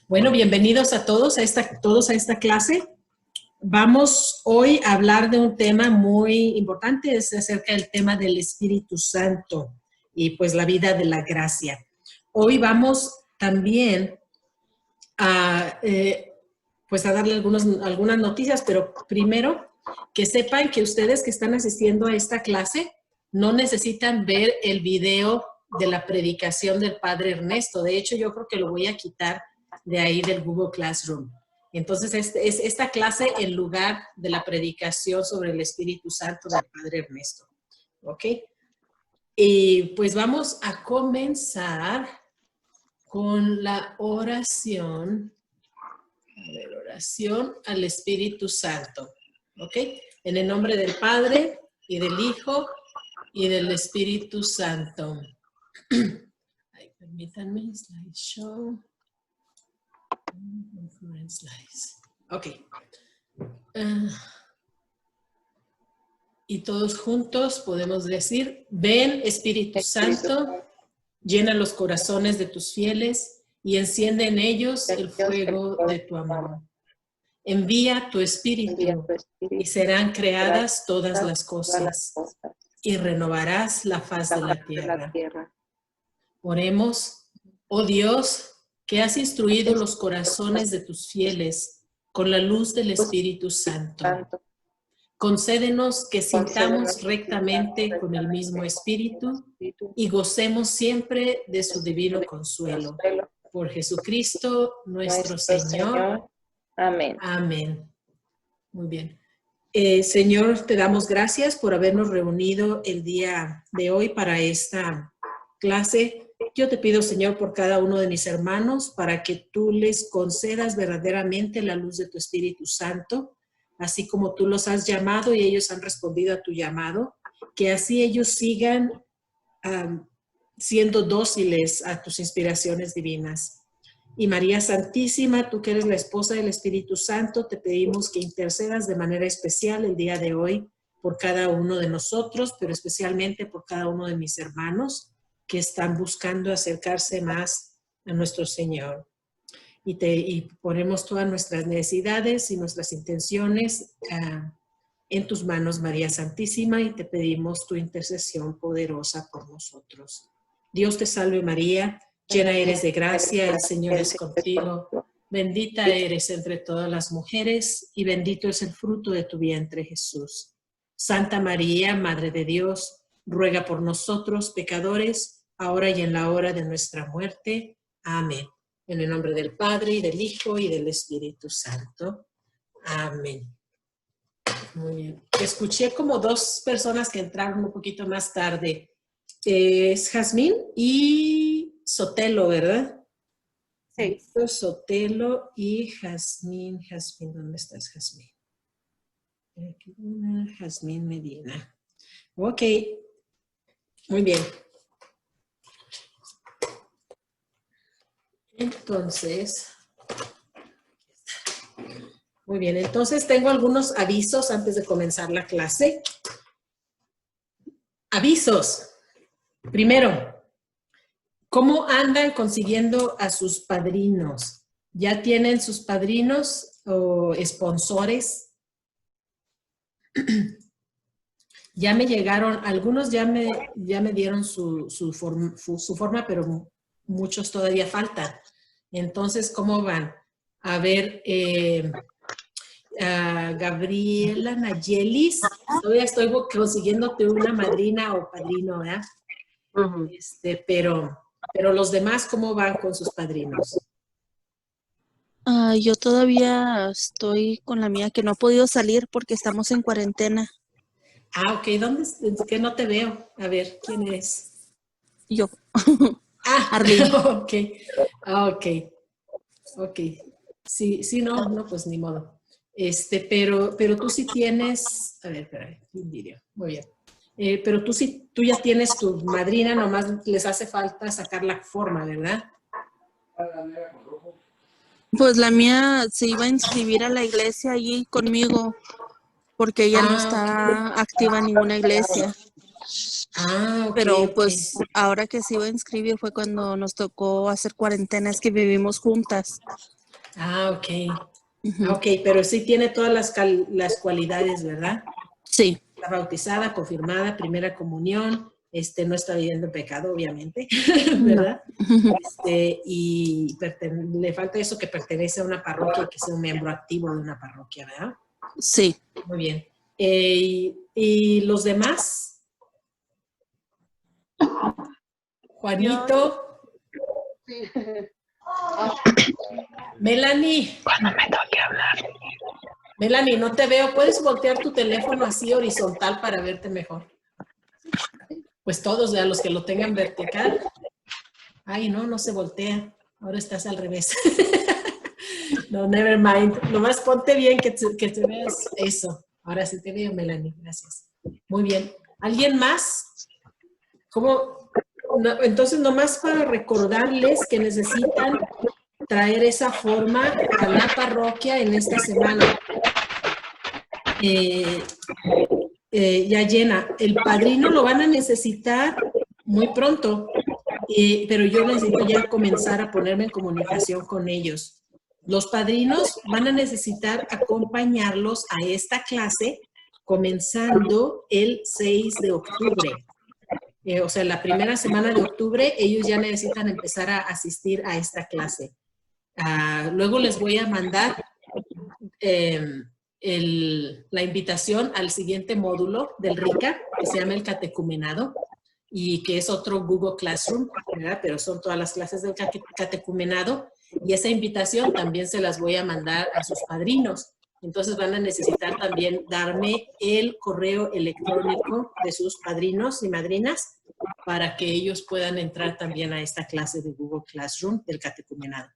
Bueno, bienvenidos a todos a esta clase. Vamos hoy a hablar de un tema muy importante, es acerca del tema del Espíritu Santo y pues la vida de la gracia. Hoy vamos también a, pues a darle algunas noticias, pero primero que sepan que ustedes que están asistiendo a esta clase no necesitan ver el video de la predicación del Padre Ernesto. De hecho, yo creo que lo voy a quitar de ahí del Google Classroom. Entonces, es esta clase en lugar de la predicación sobre el Espíritu Santo del Padre Ernesto. ¿Ok? Y pues vamos a comenzar con la oración. A ver, oración al Espíritu Santo. ¿Ok? En el nombre del Padre y del Hijo y del Espíritu Santo. Ay, permítanme, slideshow. Ok. Y todos juntos podemos decir, ven Espíritu Santo, llena los corazones de tus fieles y enciende en ellos el fuego de tu amor. Envía tu Espíritu y serán creadas todas las cosas y renovarás la faz de la tierra. Oremos, oh Dios, que has instruido los corazones de tus fieles con la luz del Espíritu Santo. Concédenos que sintamos rectamente con el mismo Espíritu y gocemos siempre de su divino consuelo. Por Jesucristo nuestro Señor. Amén. Amén. Muy bien. Señor, te damos gracias por habernos reunido el día de hoy para esta clase. Yo te pido, Señor, por cada uno de mis hermanos, para que tú les concedas verdaderamente la luz de tu Espíritu Santo, así como tú los has llamado y ellos han respondido a tu llamado, que así ellos sigan siendo dóciles a tus inspiraciones divinas. Y María Santísima, tú que eres la esposa del Espíritu Santo, te pedimos que intercedas de manera especial el día de hoy por cada uno de nosotros, pero especialmente por cada uno de mis hermanos que están buscando acercarse más a nuestro Señor. Y ponemos todas nuestras necesidades y nuestras intenciones en tus manos, María Santísima, y te pedimos tu intercesión poderosa por nosotros. Dios te salve María, llena eres de gracia, el Señor es contigo. Bendita eres entre todas las mujeres y bendito es el fruto de tu vientre, Jesús. Santa María, Madre de Dios, ruega por nosotros pecadores, ahora y en la hora de nuestra muerte. Amén. En el nombre del Padre, y del Hijo, y del Espíritu Santo. Amén. Muy bien. Escuché como dos personas que entraron un poquito más tarde. Es Jazmín y Sotelo, ¿verdad? Sí. Sotelo y Jazmín. Jazmín, ¿dónde estás, Jazmín? Jazmín Medina. Ok. Muy bien. Entonces, muy bien, entonces tengo algunos avisos antes de comenzar la clase. Avisos. Primero, ¿cómo andan consiguiendo a sus padrinos? ¿Ya tienen sus padrinos o sponsores? Ya me llegaron, algunos ya me dieron su forma, pero muchos todavía faltan. Entonces, ¿cómo van? A ver, Gabriela Nayelis, todavía estoy consiguiéndote una madrina o padrino, ¿verdad? Pero los demás, ¿cómo van con sus padrinos? Yo todavía estoy con la mía que no ha podido salir porque estamos en cuarentena. Ok, ¿dónde es? Que no te veo. A ver, ¿quién eres? Yo. Arlene. Ok. Sí, no, pues ni modo. Pero tú sí tienes, a ver, espera, un video, muy bien. Pero tú ya tienes tu madrina, nomás les hace falta sacar la forma, ¿verdad? Pues la mía se iba a inscribir a la iglesia allí conmigo porque ella no está activa en ninguna iglesia. Ah, ok, Pero ok. pues ahora que se iba a inscribir fue cuando nos tocó hacer cuarentenas que vivimos juntas. Ah, ok. Ah, Ujú. ok, pero sí tiene todas las cualidades, ¿verdad? Sí. Está bautizada, confirmada, primera comunión, no está viviendo en pecado, obviamente, No. ¿verdad? Y le falta eso que pertenece a una parroquia y que sea un miembro activo de una parroquia, ¿verdad? Sí. Muy bien. ¿Y los demás? Juanito, Melanie. Cuando me toque hablar. Melanie, no te veo. ¿Puedes voltear tu teléfono así horizontal para verte mejor? Pues todos, a los que lo tengan vertical. Ay, no, no se voltea. Ahora estás al revés. No, never mind. Nomás ponte bien que te veas eso. Ahora sí te veo, Melanie. Gracias. Muy bien. ¿Alguien más? ¿Cómo? No, entonces, nomás para recordarles que necesitan traer esa forma a la parroquia en esta semana. Ya llena. El padrino lo van a necesitar muy pronto, pero yo necesito ya comenzar a ponerme en comunicación con ellos. Los padrinos van a necesitar acompañarlos a esta clase comenzando el 6 de octubre. O sea, la primera semana de octubre ellos ya necesitan empezar a asistir a esta clase. Luego les voy a mandar la invitación al siguiente módulo del RICA, que se llama el catecumenado, y que es otro Google Classroom, ¿verdad? Pero son todas las clases del catecumenado, y esa invitación también se las voy a mandar a sus padrinos. Entonces van a necesitar también darme el correo electrónico de sus padrinos y madrinas para que ellos puedan entrar también a esta clase de Google Classroom del catecumenado.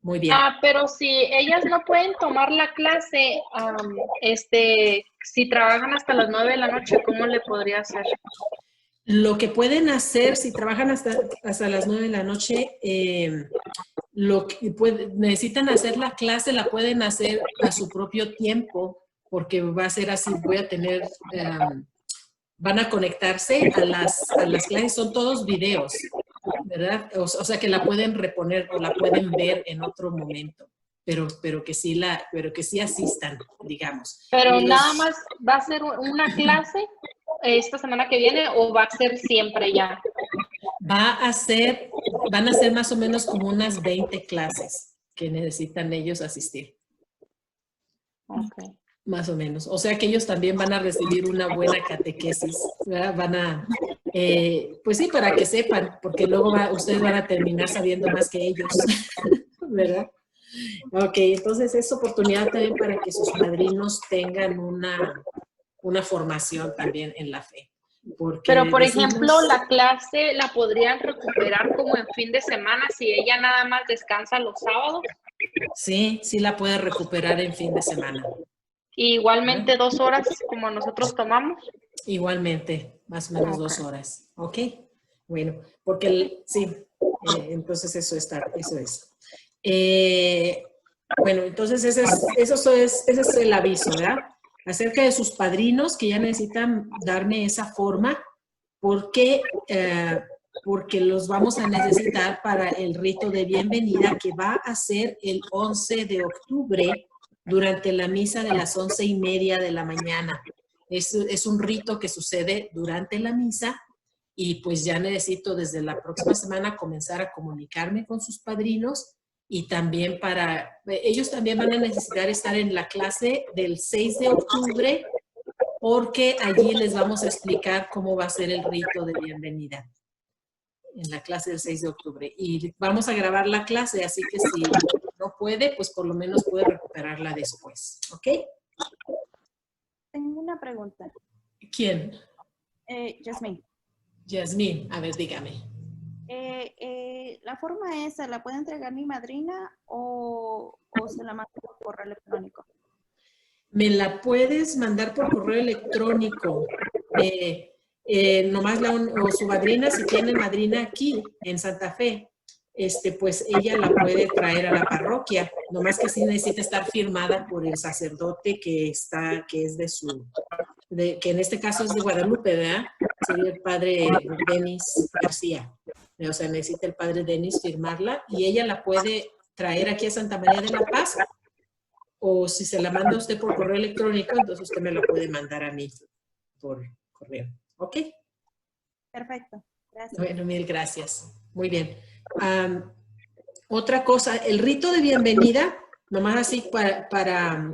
Muy bien. Pero si ellas no pueden tomar la clase, si trabajan hasta las 9 de la noche, ¿cómo le podría hacer? Lo que pueden hacer si trabajan hasta las 9 de la noche, necesitan hacer la clase, la pueden hacer a su propio tiempo, porque va a ser así, voy a tener, van a conectarse a las clases, son todos videos, ¿verdad? O sea que la pueden reponer o la pueden ver en otro momento, pero que sí asistan, digamos. Pero nada más va a ser una clase esta semana que viene o va a ser siempre ya. Van a ser más o menos como unas 20 clases que necesitan ellos asistir. Okay. Más o menos. O sea que ellos también van a recibir una buena catequesis, ¿verdad? Van a, pues sí, para que sepan, porque luego ustedes van a terminar sabiendo más que ellos, ¿verdad? Ok, entonces es oportunidad también para que sus padrinos tengan una formación también en la fe. Porque pero, por ejemplo, la clase la podrían recuperar como en fin de semana si ella nada más descansa los sábados. Sí, sí la puede recuperar en fin de semana. Y igualmente 2 horas como nosotros tomamos. Igualmente, más o menos 2 horas. ¿Ok? Bueno, porque sí, entonces eso es. Bueno, entonces ese es el aviso, ¿verdad? Acerca de sus padrinos que ya necesitan darme esa forma, porque los vamos a necesitar para el rito de bienvenida que va a ser el 11 de octubre durante la misa de las 11:30 de la mañana. Es un rito que sucede durante la misa y pues ya necesito desde la próxima semana comenzar a comunicarme con sus padrinos y también ellos también van a necesitar estar en la clase del 6 de octubre porque allí les vamos a explicar cómo va a ser el rito de bienvenida en la clase del 6 de octubre. Y vamos a grabar la clase, así que si no puede, pues por lo menos puede recuperarla después. ¿Ok? Tengo una pregunta. ¿Quién? Yasmín. Yasmín, a ver, dígame. ¿La forma esa la puede entregar mi madrina o se la mando por correo electrónico? Me la puedes mandar por correo electrónico. Nomás o su madrina, si tiene madrina aquí en Santa Fe, pues ella la puede traer a la parroquia. Nomás que sí necesita estar firmada por el sacerdote que es que en este caso es de Guadalupe, ¿verdad? sería el padre Denis García. O sea, necesita el padre Denis firmarla y ella la puede traer aquí a Santa María de la Paz, o si se la manda usted por correo electrónico, entonces usted me la puede mandar a mí por correo. ¿Ok? Perfecto. Gracias. Bueno, mil gracias. Muy bien. Otra cosa, el rito de bienvenida, nomás así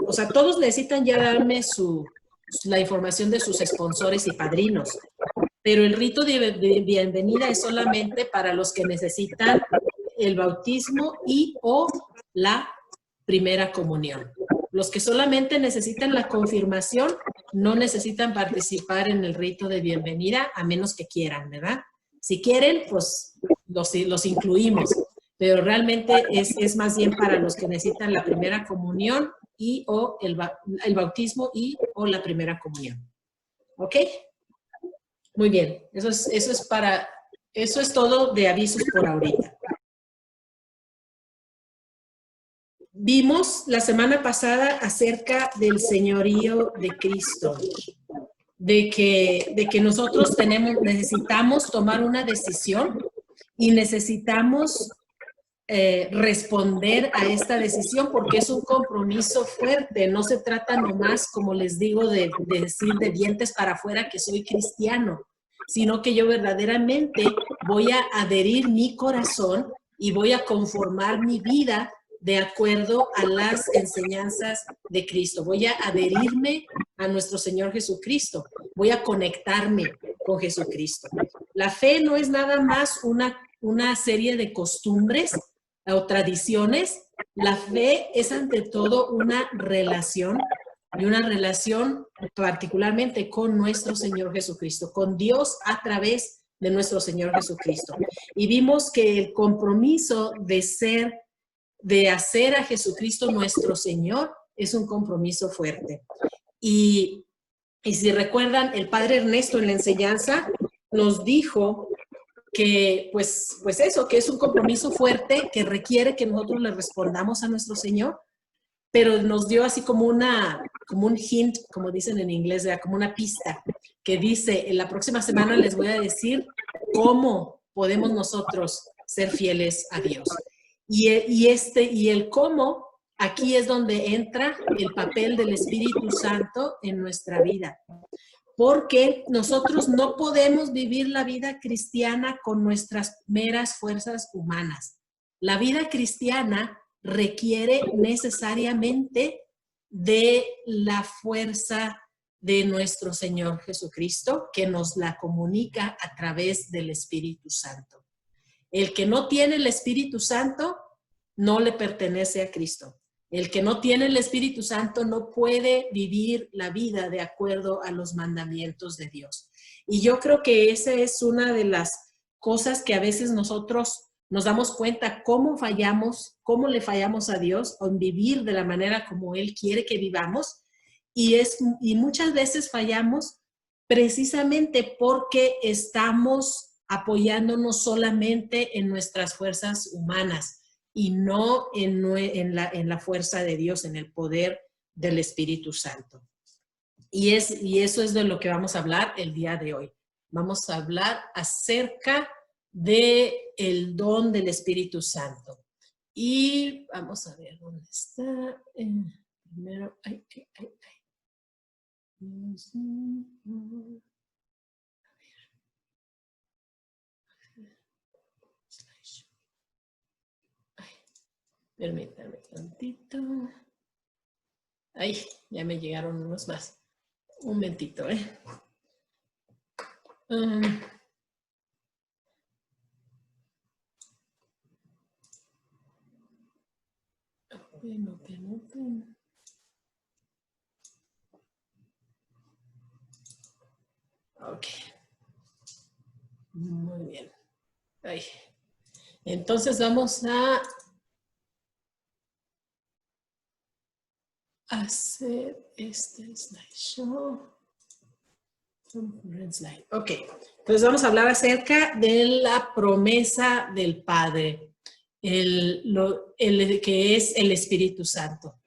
o sea, todos necesitan ya darme la información de sus sponsores y padrinos, pero el rito de bienvenida es solamente para los que necesitan el bautismo y o la primera comunión. Los que solamente necesitan la confirmación no necesitan participar en el rito de bienvenida a menos que quieran, ¿verdad? Si quieren, pues los incluimos, pero realmente es más bien para los que necesitan la primera comunión y o el bautismo y o la primera comunión. ¿Ok? Muy bien. Eso es todo de avisos por ahorita. Vimos la semana pasada acerca del señorío de Cristo, de que nosotros necesitamos tomar una decisión y necesitamos responder a esta decisión porque es un compromiso fuerte. No se trata nomás, como les digo, de decir de dientes para afuera que soy cristiano, sino que yo verdaderamente voy a adherir mi corazón y voy a conformar mi vida de acuerdo a las enseñanzas de Cristo. Voy a adherirme a nuestro Señor Jesucristo. Voy a conectarme con Jesucristo. La fe no es nada más una serie de costumbres o tradiciones. La fe es ante todo una relación, y una relación particularmente con nuestro Señor Jesucristo, con Dios a través de nuestro Señor Jesucristo. Y vimos que el compromiso de hacer a Jesucristo nuestro Señor es un compromiso fuerte. Y si recuerdan, el padre Ernesto en la enseñanza nos dijo que pues eso, que es un compromiso fuerte que requiere que nosotros le respondamos a nuestro Señor, pero nos dio así como un hint, como dicen en inglés, como una pista, que dice, en la próxima semana les voy a decir cómo podemos nosotros ser fieles a Dios. Y el cómo, aquí es donde entra el papel del Espíritu Santo en nuestra vida. Porque nosotros no podemos vivir la vida cristiana con nuestras meras fuerzas humanas. La vida cristiana requiere necesariamente de la fuerza de nuestro Señor Jesucristo, que nos la comunica a través del Espíritu Santo. El que no tiene el Espíritu Santo no le pertenece a Cristo. El que no tiene el Espíritu Santo no puede vivir la vida de acuerdo a los mandamientos de Dios. Y yo creo que esa es una de las cosas que a veces nosotros nos damos cuenta cómo fallamos, cómo le fallamos a Dios en vivir de la manera como Él quiere que vivamos. Y muchas veces fallamos precisamente porque estamos apoyándonos solamente en nuestras fuerzas humanas y no en la fuerza de Dios, en el poder del Espíritu Santo. Y eso es de lo que vamos a hablar el día de hoy. Vamos a hablar acerca del don del Espíritu Santo. Y vamos a ver dónde está. Primero, permítame tantito. Ay, ya me llegaron unos más. Un momentito, Ok. Muy bien. Ay. Entonces vamos a hacer este slideshow. Ok. Entonces vamos a hablar acerca de la promesa del Padre, que es el Espíritu Santo.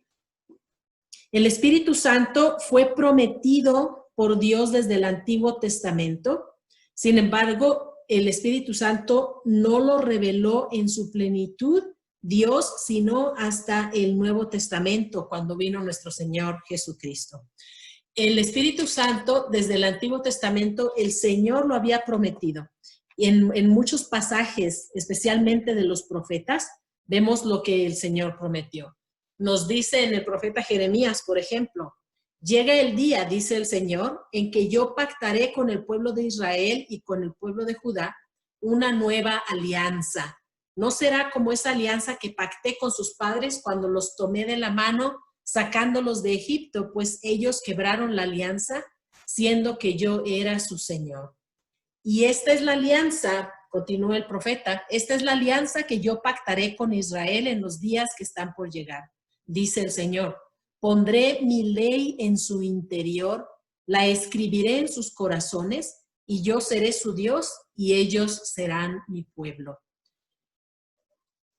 El Espíritu Santo fue prometido por Dios desde el Antiguo Testamento Sin embargo, el Espíritu Santo no lo reveló en su plenitud Dios, sino hasta el Nuevo Testamento, cuando vino nuestro Señor Jesucristo. El Espíritu Santo, desde el Antiguo Testamento, el Señor lo había prometido. En muchos pasajes, especialmente de los profetas, vemos lo que el Señor prometió. Nos dice en el profeta Jeremías, por ejemplo, llega el día, dice el Señor, en que yo pactaré con el pueblo de Israel y con el pueblo de Judá una nueva alianza. No será como esa alianza que pacté con sus padres cuando los tomé de la mano sacándolos de Egipto, pues ellos quebraron la alianza, siendo que yo era su Señor. Y esta es la alianza, continúa el profeta, esta es la alianza que yo pactaré con Israel en los días que están por llegar, dice el Señor. Pondré mi ley en su interior, la escribiré en sus corazones, y yo seré su Dios, y ellos serán mi pueblo.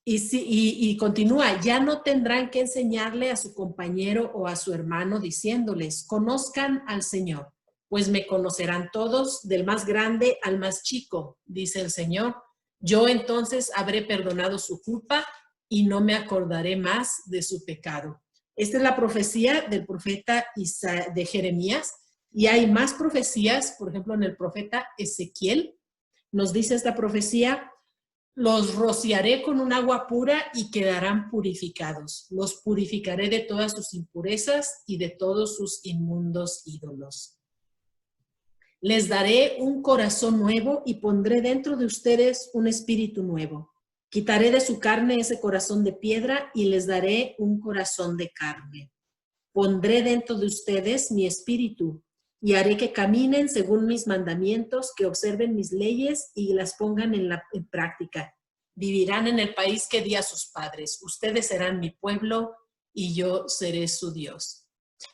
Y continúa, ya no tendrán que enseñarle a su compañero o a su hermano diciéndoles, conozcan al Señor, pues me conocerán todos, del más grande al más chico, dice el Señor. Yo entonces habré perdonado su culpa y no me acordaré más de su pecado. Esta es la profecía del profeta de Jeremías, y hay más profecías, por ejemplo, en el profeta Ezequiel, nos dice esta profecía, los rociaré con un agua pura y quedarán purificados. Los purificaré de todas sus impurezas y de todos sus inmundos ídolos. Les daré un corazón nuevo y pondré dentro de ustedes un espíritu nuevo. Quitaré de su carne ese corazón de piedra y les daré un corazón de carne. Pondré dentro de ustedes mi espíritu y haré que caminen según mis mandamientos, que observen mis leyes y las pongan en práctica. Vivirán en el país que di a sus padres. Ustedes serán mi pueblo y yo seré su Dios.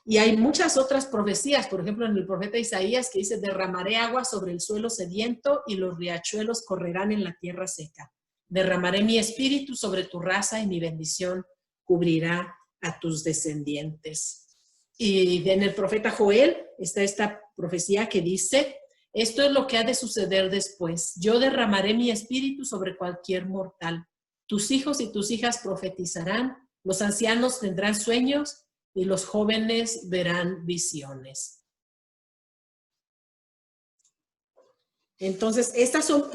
Y hay muchas otras profecías, por ejemplo, en el profeta Isaías, que dice, derramaré agua sobre el suelo sediento y los riachuelos correrán en la tierra seca. Derramaré mi espíritu sobre tu raza y mi bendición cubrirá a tus descendientes. Y en el profeta Joel está esta profecía que dice, esto es lo que ha de suceder después. Yo derramaré mi espíritu sobre cualquier mortal. Tus hijos y tus hijas profetizarán, los ancianos tendrán sueños y los jóvenes verán visiones. Entonces, estas son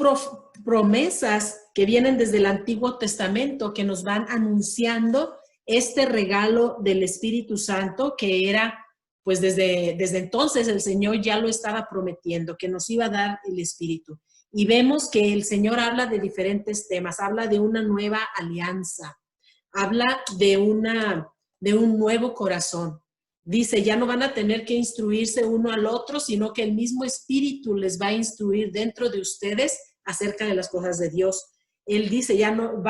promesas que vienen desde el Antiguo Testamento que nos van anunciando este regalo del Espíritu Santo que era, pues desde entonces el Señor ya lo estaba prometiendo, que nos iba a dar el Espíritu. Y vemos que el Señor habla de diferentes temas, habla de una nueva alianza, habla de un nuevo corazón. Dice, ya no van a tener que instruirse uno al otro, sino que el mismo Espíritu les va a instruir dentro de ustedes acerca de las cosas de Dios. Él dice, ya no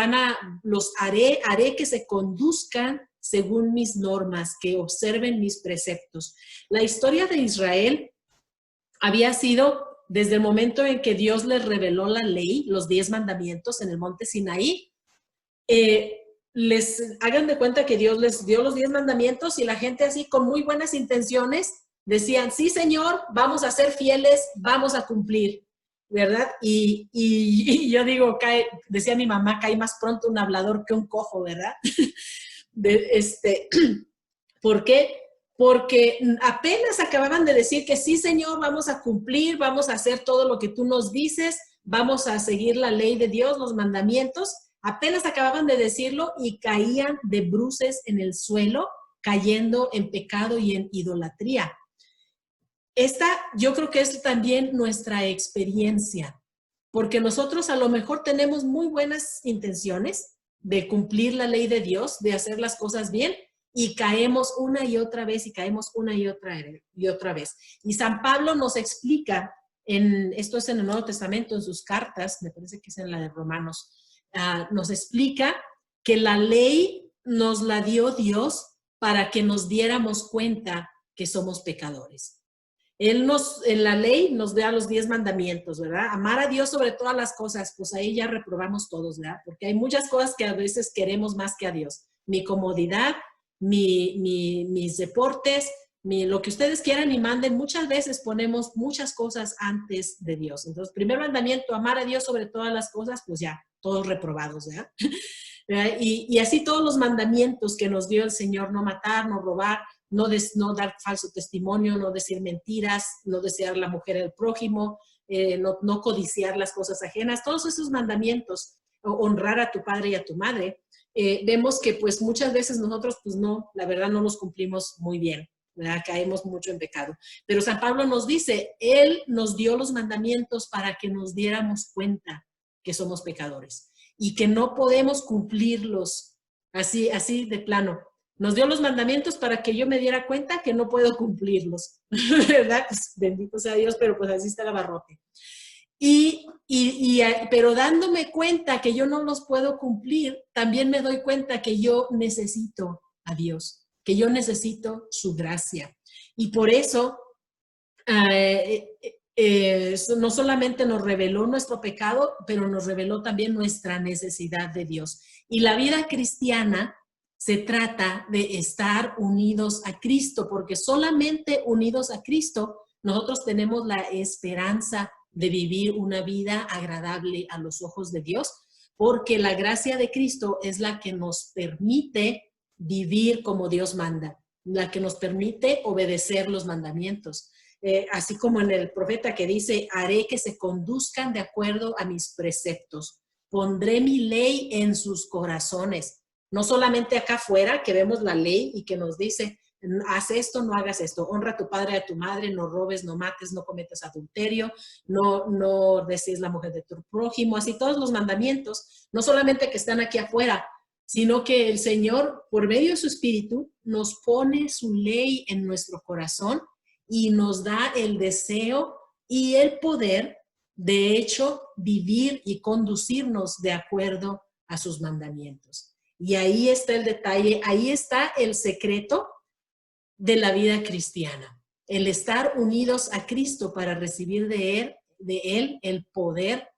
haré que se conduzcan según mis normas, que observen mis preceptos. La historia de Israel había sido desde el momento en que Dios les reveló la ley, los 10 mandamientos en el monte Sinaí. Les hagan de cuenta que Dios les dio los 10 mandamientos y la gente así con muy buenas intenciones decían, sí Señor, vamos a ser fieles, vamos a cumplir, ¿verdad? Y yo digo, decía mi mamá, cae más pronto un hablador que un cojo, ¿verdad? ¿Por qué? Porque apenas acababan de decir que sí Señor, vamos a cumplir, vamos a hacer todo lo que tú nos dices, vamos a seguir la ley de Dios, los mandamientos. Apenas acababan de decirlo y caían de bruces en el suelo, cayendo en pecado y en idolatría. Esta yo creo que es también nuestra experiencia, porque nosotros a lo mejor tenemos muy buenas intenciones de cumplir la ley de Dios, de hacer las cosas bien, y caemos una y otra vez, y caemos una y otra vez. Y San Pablo nos explica, esto es en el Nuevo Testamento, en sus cartas, me parece que es en la de Romanos, nos explica que la ley nos la dio Dios para que nos diéramos cuenta que somos pecadores. Él en la ley nos da los 10 mandamientos, ¿verdad? Amar a Dios sobre todas las cosas, pues ahí ya reprobamos todos, ¿verdad? Porque hay muchas cosas que a veces queremos más que a Dios. Mi comodidad, mis deportes, lo que ustedes quieran y manden. Muchas veces ponemos muchas cosas antes de Dios. Entonces, primer mandamiento, amar a Dios sobre todas las cosas, pues ya, todos reprobados, ¿verdad? Y así todos los mandamientos que nos dio el Señor: no matar, no robar, no dar falso testimonio, no decir mentiras, no desear la mujer del prójimo, no codiciar las cosas ajenas. Todos esos mandamientos, honrar a tu padre y a tu madre, vemos que pues muchas veces nosotros pues no, la verdad no los cumplimos muy bien, ¿verdad? Caemos mucho en pecado. Pero San Pablo nos dice, Él nos dio los mandamientos para que nos diéramos cuenta que somos pecadores y que no podemos cumplirlos así de plano. Nos dio los mandamientos para que yo me diera cuenta que no puedo cumplirlos, ¿verdad? Pues, bendito sea Dios, pero pues así está el abarrote. Pero dándome cuenta que yo no los puedo cumplir, también me doy cuenta que yo necesito a Dios, que yo necesito su gracia. Y por eso, no solamente nos reveló nuestro pecado, pero nos reveló también nuestra necesidad de Dios. Y la vida cristiana se trata de estar unidos a Cristo, porque solamente unidos a Cristo nosotros tenemos la esperanza de vivir una vida agradable a los ojos de Dios, porque la gracia de Cristo es la que nos permite vivir como Dios manda, la que nos permite obedecer los mandamientos. Así como en el profeta que dice, haré que se conduzcan de acuerdo a mis preceptos, pondré mi ley en sus corazones. No solamente acá afuera que vemos la ley y que nos dice, haz esto, no hagas esto, honra a tu padre y a tu madre, no robes, no mates, no cometas adulterio, no desees la mujer de tu prójimo, así todos los mandamientos, no solamente que están aquí afuera, sino que el Señor, por medio de su Espíritu, nos pone su ley en nuestro corazón y nos da el deseo y el poder, de hecho, vivir y conducirnos de acuerdo a sus mandamientos. Y ahí está el detalle, ahí está el secreto de la vida cristiana, el estar unidos a Cristo para recibir de Él el poder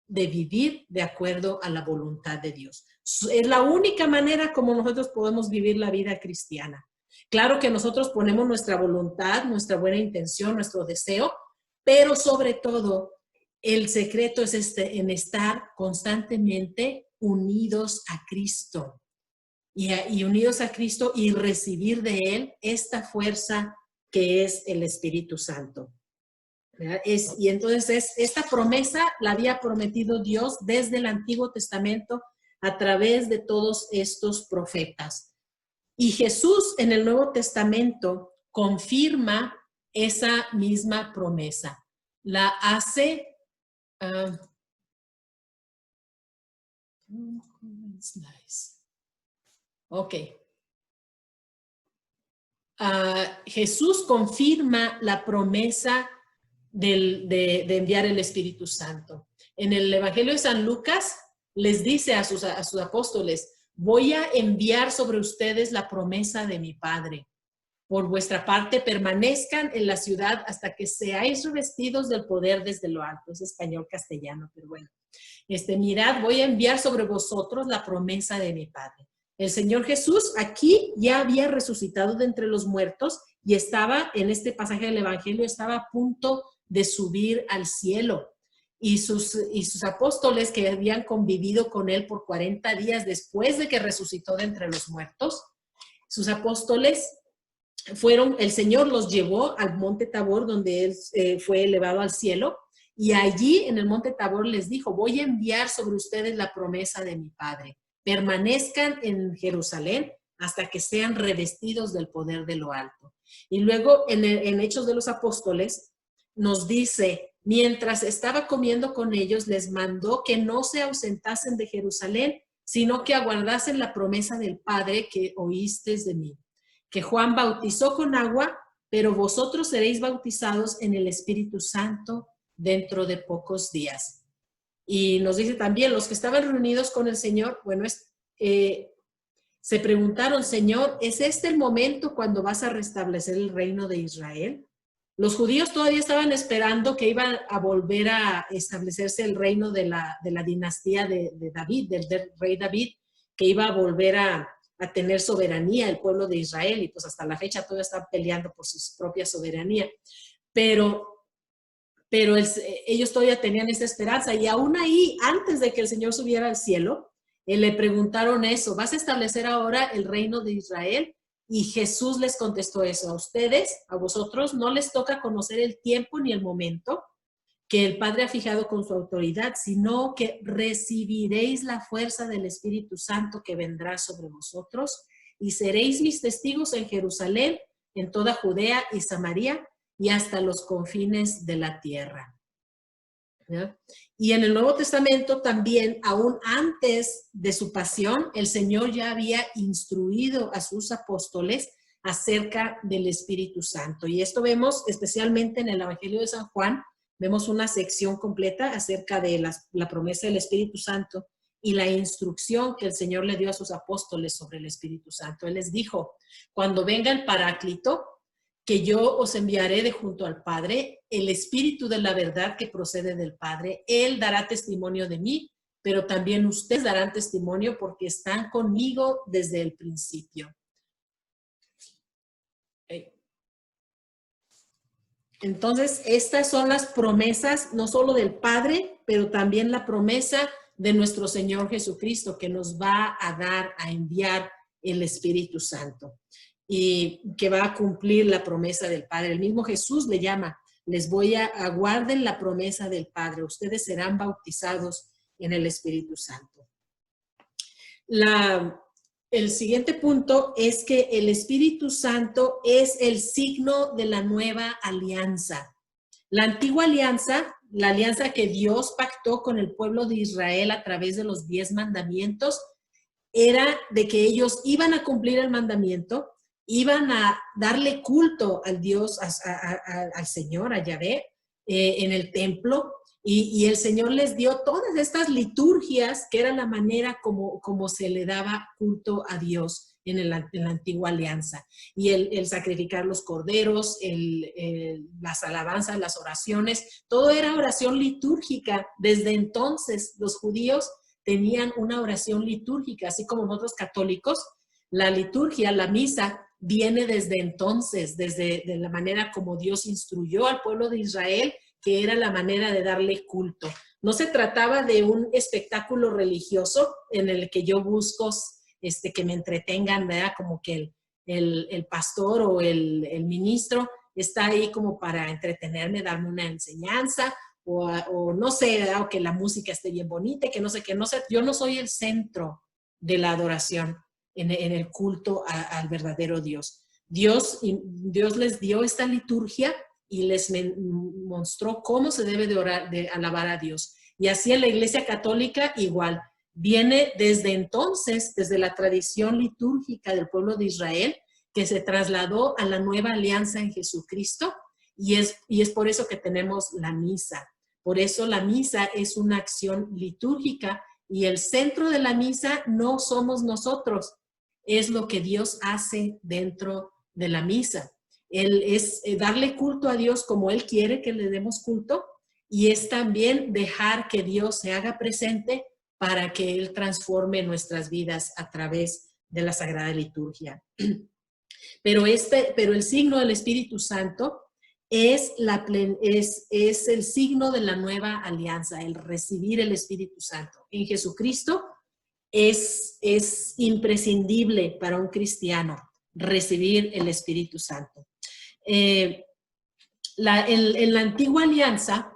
de vivir de acuerdo a la voluntad de Dios. Es la única manera como nosotros podemos vivir la vida cristiana. Claro que nosotros ponemos nuestra voluntad, nuestra buena intención, nuestro deseo, pero sobre todo el secreto es en estar constantemente unidos a Cristo y unidos a Cristo y recibir de Él esta fuerza que es el Espíritu Santo. Y entonces esta promesa la había prometido Dios desde el Antiguo Testamento a través de todos estos profetas. Y Jesús en el Nuevo Testamento confirma esa misma promesa. La hace... Ok. Jesús confirma la promesa de enviar el Espíritu Santo. En el Evangelio de San Lucas les dice a sus apóstoles, voy a enviar sobre ustedes la promesa de mi Padre. Por vuestra parte, permanezcan en la ciudad hasta que seáis revestidos del poder desde lo alto. Es español castellano, pero bueno. Mirad, voy a enviar sobre vosotros la promesa de mi Padre. El Señor Jesús aquí ya había resucitado de entre los muertos y estaba, en este pasaje del Evangelio, estaba a punto de subir al cielo. Y sus apóstoles que habían convivido con él por 40 días después de que resucitó de entre los muertos, sus apóstoles el Señor los llevó al monte Tabor, donde él fue elevado al cielo, y allí en el monte Tabor les dijo, voy a enviar sobre ustedes la promesa de mi Padre. Permanezcan en Jerusalén hasta que sean revestidos del poder de lo alto. Y luego en Hechos de los Apóstoles nos dice, mientras estaba comiendo con ellos, les mandó que no se ausentasen de Jerusalén, sino que aguardasen la promesa del Padre que oísteis de mí. Que Juan bautizó con agua, pero vosotros seréis bautizados en el Espíritu Santo dentro de pocos días. Y nos dice también, los que estaban reunidos con el Señor, bueno, se preguntaron, Señor, ¿es este el momento cuando vas a restablecer el reino de Israel? Los judíos todavía estaban esperando que iba a volver a establecerse el reino de la dinastía de David, del rey David, que iba a volver a a tener soberanía el pueblo de Israel, y pues hasta la fecha todavía están peleando por su propia soberanía. Pero ellos todavía tenían esa esperanza, y aún ahí, antes de que el Señor subiera al cielo, le preguntaron eso: ¿vas a establecer ahora el reino de Israel? Y Jesús les contestó eso: a ustedes, a vosotros, no les toca conocer el tiempo ni el momento que el Padre ha fijado con su autoridad, sino que recibiréis la fuerza del Espíritu Santo que vendrá sobre vosotros, y seréis mis testigos en Jerusalén, en toda Judea y Samaria, y hasta los confines de la tierra. ¿Ya? Y en el Nuevo Testamento también, aún antes de su pasión, el Señor ya había instruido a sus apóstoles acerca del Espíritu Santo. Y esto vemos especialmente en el Evangelio de San Juan. Vemos una sección completa acerca de la promesa del Espíritu Santo y la instrucción que el Señor le dio a sus apóstoles sobre el Espíritu Santo. Él les dijo: cuando venga el Paráclito, que yo os enviaré de junto al Padre, el Espíritu de la verdad que procede del Padre, Él dará testimonio de mí, pero también ustedes darán testimonio porque están conmigo desde el principio. Entonces, estas son las promesas, no solo del Padre, pero también la promesa de nuestro Señor Jesucristo, que nos va a dar, a enviar el Espíritu Santo, y que va a cumplir la promesa del Padre. El mismo Jesús le llama: les voy a aguarden la promesa del Padre, ustedes serán bautizados en el Espíritu Santo. El siguiente punto es que el Espíritu Santo es el signo de la nueva alianza. La antigua alianza, la alianza que Dios pactó con el pueblo de Israel a través de los 10 mandamientos, era de que ellos iban a cumplir el mandamiento, iban a darle culto al Dios, al Señor, a Yahvé, en el templo, y el Señor les dio todas estas liturgias que era la manera como se le daba culto a Dios en la antigua alianza. Y el sacrificar los corderos, las alabanzas, las oraciones, todo era oración litúrgica. Desde entonces los judíos tenían una oración litúrgica, así como nosotros católicos. La liturgia, la misa, viene desde entonces, de la manera como Dios instruyó al pueblo de Israel, que era la manera de darle culto. No se trataba de un espectáculo religioso en el que yo busco que me entretengan, ¿verdad? Como que el pastor o el ministro está ahí como para entretenerme, darme una enseñanza, o no sé, ¿verdad? O que la música esté bien bonita, que no sé. Yo no soy el centro de la adoración en el culto al verdadero Dios. Dios les dio esta liturgia y les mostró cómo se debe de alabar a Dios. Y así en la Iglesia Católica igual. Viene desde entonces, desde la tradición litúrgica del pueblo de Israel, que se trasladó a la nueva alianza en Jesucristo, y es por eso que tenemos la misa. Por eso la misa es una acción litúrgica, y el centro de la misa no somos nosotros, es lo que Dios hace dentro de la misa. Él es darle culto a Dios como Él quiere que le demos culto, y es también dejar que Dios se haga presente para que Él transforme nuestras vidas a través de la Sagrada Liturgia. Pero el signo del Espíritu Santo es el signo de la nueva alianza, el recibir el Espíritu Santo. En Jesucristo es imprescindible para un cristiano recibir el Espíritu Santo. En la antigua alianza,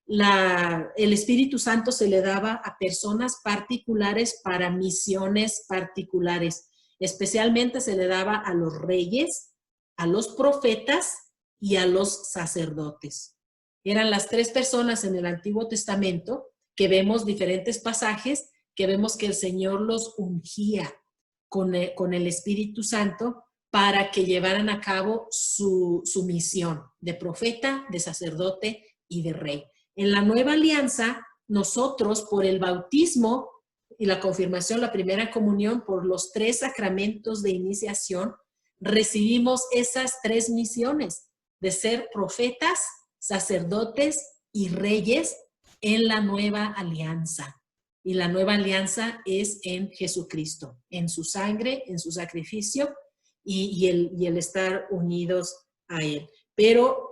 el Espíritu Santo se le daba a personas particulares para misiones particulares. Especialmente se le daba a los reyes, a los profetas y a los sacerdotes. Eran las 3 personas en el Antiguo Testamento que vemos diferentes pasajes, que vemos que el Señor los ungía con el Espíritu Santo para que llevaran a cabo su misión de profeta, de sacerdote y de rey. En la nueva alianza, nosotros por el bautismo y la confirmación, la primera comunión, por los 3 sacramentos de iniciación, recibimos esas 3 misiones de ser profetas, sacerdotes y reyes en la nueva alianza. y la nueva alianza es en Jesucristo, en su sangre, en su sacrificio y el estar unidos a Él. Pero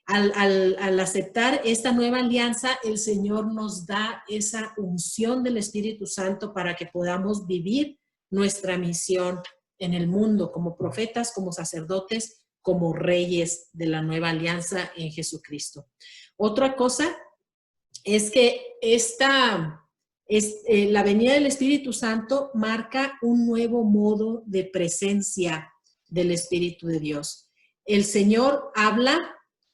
al aceptar esta nueva alianza, el Señor nos da esa unción del Espíritu Santo para que podamos vivir nuestra misión en el mundo como profetas, como sacerdotes, como reyes de la nueva alianza en Jesucristo. Otra cosa es que la venida del Espíritu Santo marca un nuevo modo de presencia del Espíritu de Dios. El Señor habla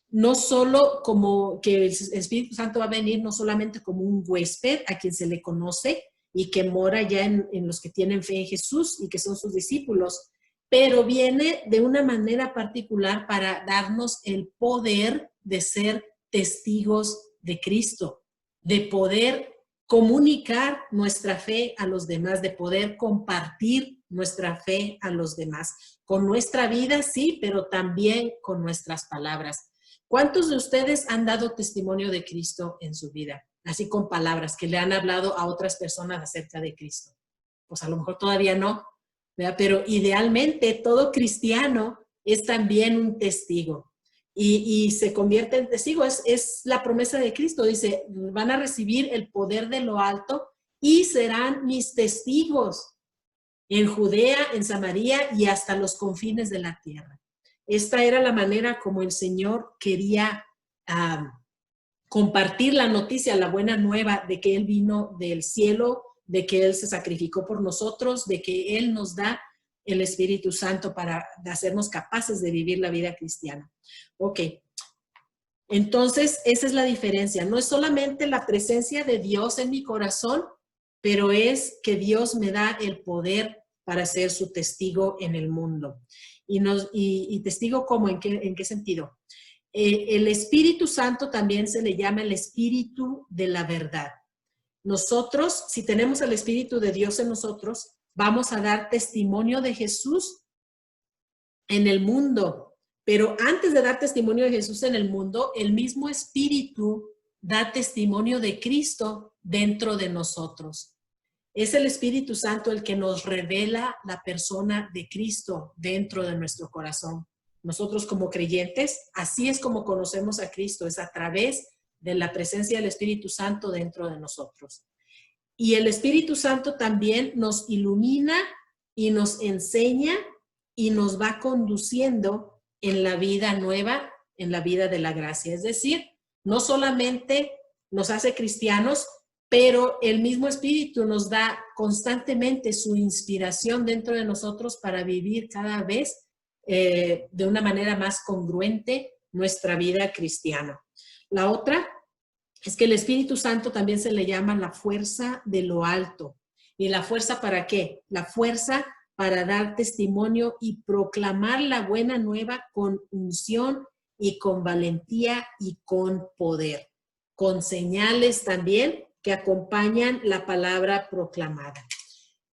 no solo como que el Espíritu Santo va a venir no solamente como un huésped a quien se le conoce y que mora ya en los que tienen fe en Jesús y que son sus discípulos, pero viene de una manera particular para darnos el poder de ser testigos de Cristo, de poder comunicar nuestra fe a los demás, de poder compartir nuestra fe a los demás, con nuestra vida, sí, pero también con nuestras palabras. ¿Cuántos de ustedes han dado testimonio de Cristo en su vida? Así con palabras, que le han hablado a otras personas acerca de Cristo. Pues a lo mejor todavía no, ¿verdad? Pero idealmente todo cristiano es también un testigo. Y se convierte en testigo, es la promesa de Cristo. Dice, van a recibir el poder de lo alto y serán mis testigos en Judea, en Samaria y hasta los confines de la tierra. Esta era la manera como el Señor quería compartir la noticia, la buena nueva de que Él vino del cielo, de que Él se sacrificó por nosotros, de que Él nos da el Espíritu Santo para hacernos capaces de vivir la vida cristiana. Ok, entonces esa es la diferencia. No es solamente la presencia de Dios en mi corazón, pero es que Dios me da el poder para ser su testigo en el mundo. Y testigo, ¿cómo? ¿En qué sentido? El Espíritu Santo también se le llama el Espíritu de la verdad. Nosotros, si tenemos el Espíritu de Dios en nosotros, vamos a dar testimonio de Jesús en el mundo. Pero antes de dar testimonio de Jesús en el mundo, el mismo Espíritu da testimonio de Cristo dentro de nosotros. Es el Espíritu Santo el que nos revela la persona de Cristo dentro de nuestro corazón. Nosotros como creyentes, así es como conocemos a Cristo, es a través de la presencia del Espíritu Santo dentro de nosotros. Y el Espíritu Santo también nos ilumina y nos enseña y nos va conduciendo en la vida nueva, en la vida de la gracia. Es decir, no solamente nos hace cristianos, pero el mismo Espíritu nos da constantemente su inspiración dentro de nosotros para vivir cada vez de una manera más congruente nuestra vida cristiana. La otra es que el Espíritu Santo también se le llama la fuerza de lo alto. ¿Y la fuerza para qué? La fuerza para dar testimonio y proclamar la buena nueva con unción y con valentía y con poder, con señales también que acompañan la palabra proclamada.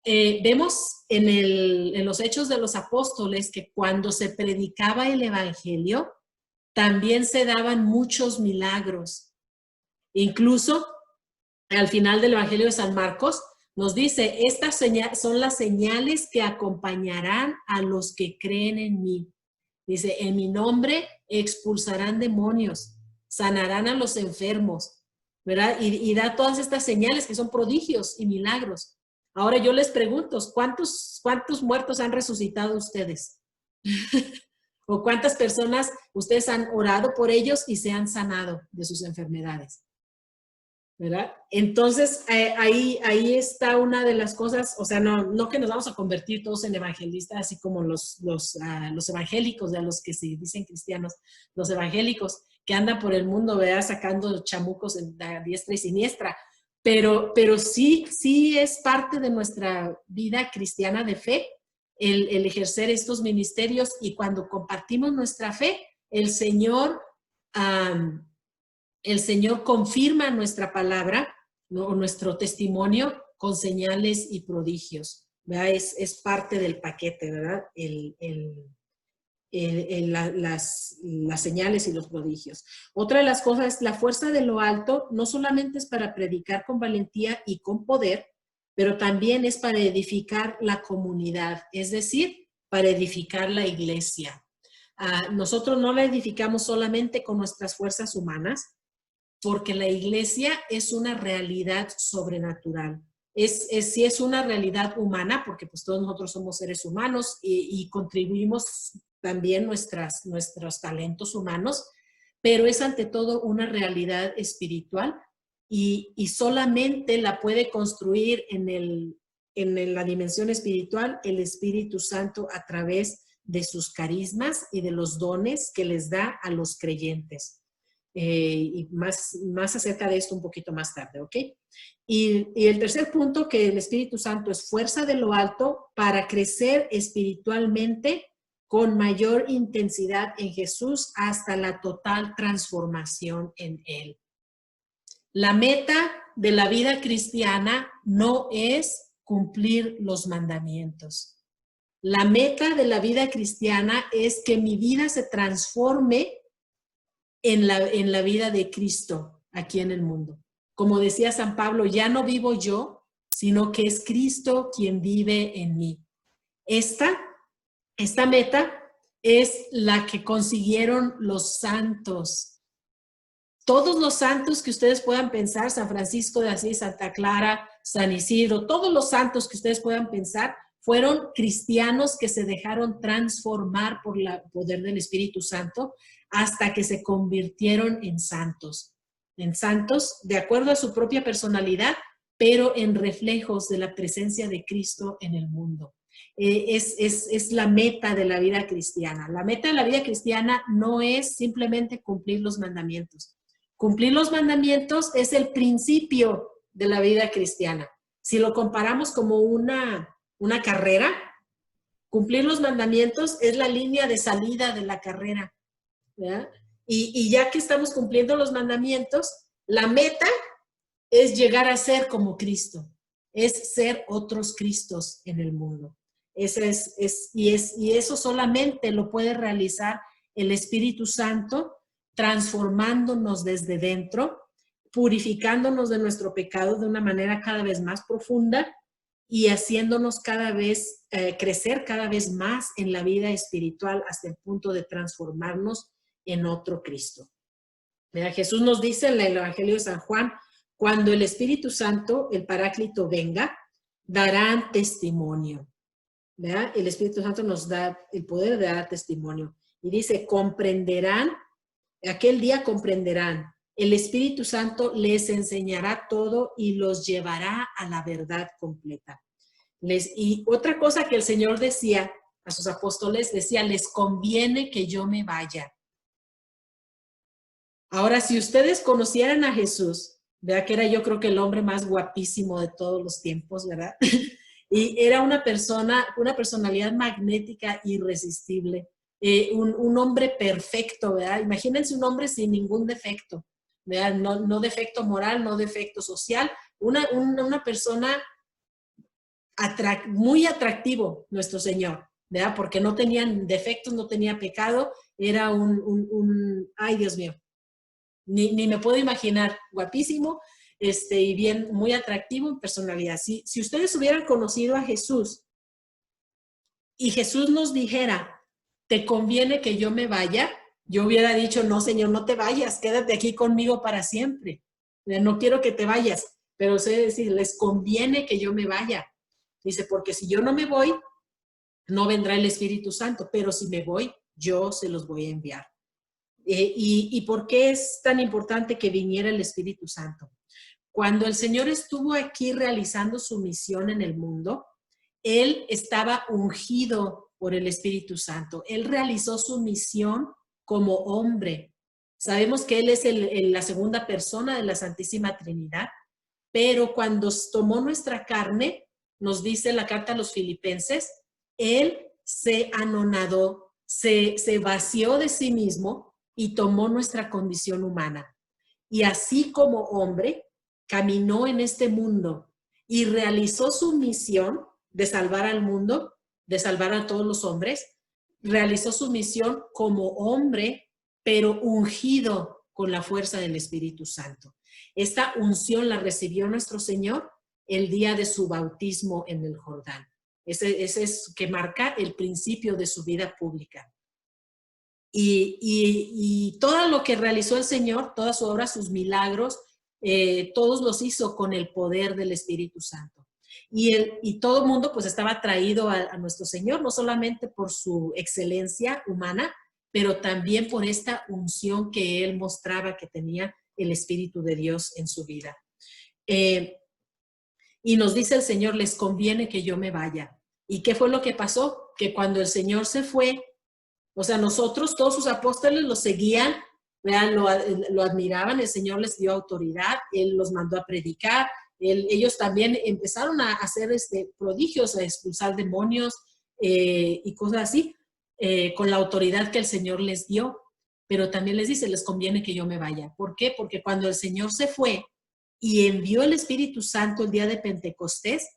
Vemos en los Hechos de los Apóstoles que cuando se predicaba el Evangelio, también se daban muchos milagros. Incluso al final del Evangelio de San Marcos nos dice, estas son las señales que acompañarán a los que creen en mí. Dice, en mi nombre expulsarán demonios, sanarán a los enfermos, ¿verdad? Y da todas estas señales que son prodigios y milagros. Ahora yo les pregunto, ¿cuántos muertos han resucitado ustedes? ¿O cuántas personas ustedes han orado por ellos y se han sanado de sus enfermedades? ¿Verdad? Entonces, ahí está una de las cosas, o sea, no que nos vamos a convertir todos en evangelistas, así como los evangélicos, de los que se dicen cristianos, los evangélicos que andan por el mundo, ¿verdad? Sacando chamucos a diestra y siniestra, pero sí es parte de nuestra vida cristiana de fe, el ejercer estos ministerios, y cuando compartimos nuestra fe, el Señor confirma nuestra palabra, ¿no? O nuestro testimonio con señales y prodigios, ¿verdad? Es parte del paquete, ¿verdad? las señales y los prodigios. Otra de las cosas es la fuerza de lo alto, no solamente es para predicar con valentía y con poder, pero también es para edificar la comunidad, es decir, para edificar la iglesia. Nosotros no la edificamos solamente con nuestras fuerzas humanas, porque la iglesia es una realidad sobrenatural. Sí es una realidad humana, porque pues todos nosotros somos seres humanos y contribuimos también nuestros talentos humanos, pero es ante todo una realidad espiritual y solamente la puede construir en la dimensión espiritual el Espíritu Santo a través de sus carismas y de los dones que les da a los creyentes. Y más acerca de esto un poquito más tarde, ¿ok? Y el tercer punto, que el Espíritu Santo es fuerza de lo alto para crecer espiritualmente con mayor intensidad en Jesús hasta la total transformación en Él. La meta de la vida cristiana no es cumplir los mandamientos. La meta de la vida cristiana es que mi vida se transforme en la vida de Cristo aquí en el mundo. Como decía San Pablo, ya no vivo yo, sino que es Cristo quien vive en mí. Esta meta es la que consiguieron los santos. Todos los santos que ustedes puedan pensar, San Francisco de Asís, Santa Clara, San Isidro, todos los santos que ustedes puedan pensar, fueron cristianos que se dejaron transformar por el poder del Espíritu Santo hasta que se convirtieron en santos de acuerdo a su propia personalidad, pero en reflejos de la presencia de Cristo en el mundo. Es la meta de la vida cristiana. La meta de la vida cristiana no es simplemente cumplir los mandamientos. Cumplir los mandamientos es el principio de la vida cristiana. Si lo comparamos como una carrera, cumplir los mandamientos es la línea de salida de la carrera, ¿verdad? Y ya que estamos cumpliendo los mandamientos, la meta es llegar a ser como Cristo, es ser otros Cristos en el mundo. Y eso solamente lo puede realizar el Espíritu Santo, transformándonos desde dentro, purificándonos de nuestro pecado de una manera cada vez más profunda y haciéndonos cada vez crecer cada vez más en la vida espiritual hasta el punto de transformarnos en otro Cristo. Mira, Jesús nos dice en el Evangelio de San Juan, cuando el Espíritu Santo, el Paráclito, venga, darán testimonio. ¿Verdad? El Espíritu Santo nos da el poder de dar testimonio. Y dice, comprenderán, aquel día comprenderán. El Espíritu Santo les enseñará todo y los llevará a la verdad completa. Y otra cosa que el Señor decía a sus apóstoles, decía, les conviene que yo me vaya. Ahora, si ustedes conocieran a Jesús, vea que era yo creo que el hombre más guapísimo de todos los tiempos, ¿verdad? Y era una personalidad magnética irresistible, un hombre perfecto, ¿verdad? Imagínense un hombre sin ningún defecto, ¿verdad? No defecto moral, no defecto social, una persona muy atractivo, nuestro Señor, ¿verdad? Porque no tenían defectos, no tenía pecado, era ay Dios mío, ni me puedo imaginar, guapísimo, y bien, muy atractivo en personalidad. Si ustedes hubieran conocido a Jesús y Jesús nos dijera, ¿te conviene que yo me vaya? Yo hubiera dicho, no, Señor, no te vayas, quédate aquí conmigo para siempre. No quiero que te vayas, pero sé decir, les conviene que yo me vaya. Dice, porque si yo no me voy, no vendrá el Espíritu Santo, pero si me voy, yo se los voy a enviar. ¿Y por qué es tan importante que viniera el Espíritu Santo? Cuando el Señor estuvo aquí realizando su misión en el mundo, Él estaba ungido por el Espíritu Santo. Él realizó su misión como hombre. Sabemos que Él es la segunda persona de la Santísima Trinidad, pero cuando tomó nuestra carne, nos dice la carta a los Filipenses, Él se anonadó, se vació de sí mismo y tomó nuestra condición humana. Y así como hombre, caminó en este mundo y realizó su misión de salvar al mundo, de salvar a todos los hombres, realizó su misión como hombre, pero ungido con la fuerza del Espíritu Santo. Esta unción la recibió nuestro Señor el día de su bautismo en el Jordán. Ese es que marca el principio de su vida pública. Y todo lo que realizó el Señor, toda su obra, sus milagros, todos los hizo con el poder del Espíritu Santo. Y todo el mundo pues estaba atraído a nuestro Señor, no solamente por su excelencia humana, pero también por esta unción que Él mostraba que tenía el Espíritu de Dios en su vida. Y nos dice el Señor, les conviene que yo me vaya. ¿Y qué fue lo que pasó? Que cuando el Señor se fue, o sea, nosotros, todos sus apóstoles lo seguían, vean, lo admiraban, el Señor les dio autoridad, Él los mandó a predicar, ellos también empezaron a hacer prodigios, a expulsar demonios y cosas así, con la autoridad que el Señor les dio. Pero también les dice, les conviene que yo me vaya. ¿Por qué? Porque cuando el Señor se fue y envió el Espíritu Santo el día de Pentecostés,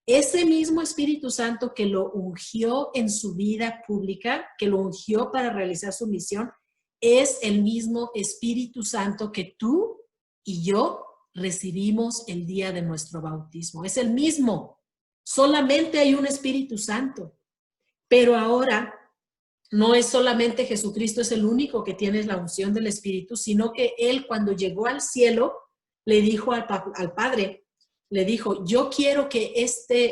ese mismo Espíritu Santo que lo ungió en su vida pública, que lo ungió para realizar su misión, es el mismo Espíritu Santo que tú y yo recibimos el día de nuestro bautismo. Es el mismo. Solamente hay un Espíritu Santo. Pero ahora no es solamente Jesucristo, es el único que tiene la unción del Espíritu, sino que Él cuando llegó al cielo le dijo al Padre, le dijo, yo quiero que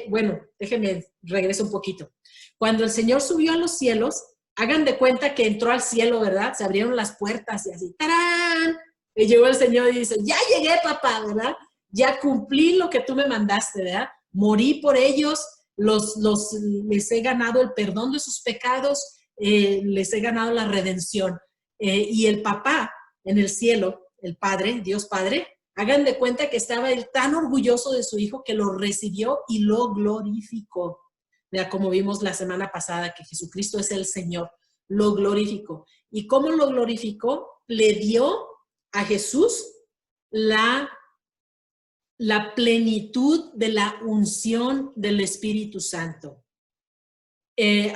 bueno, déjenme regreso un poquito. Cuando el Señor subió a los cielos, hagan de cuenta que entró al cielo, ¿verdad? Se abrieron las puertas y así, ¡tarán! Y llegó el Señor y dice, ya llegué, papá, ¿verdad? Ya cumplí lo que tú me mandaste, ¿verdad? Morí por ellos, les he ganado el perdón de sus pecados, les he ganado la redención. Y el papá en el cielo, el Padre, Dios Padre, hagan de cuenta que estaba él tan orgulloso de su hijo que lo recibió y lo glorificó. Vea, como vimos la semana pasada, que Jesucristo es el Señor, lo glorificó. ¿Y cómo lo glorificó? Le dio a Jesús la plenitud de la unción del Espíritu Santo.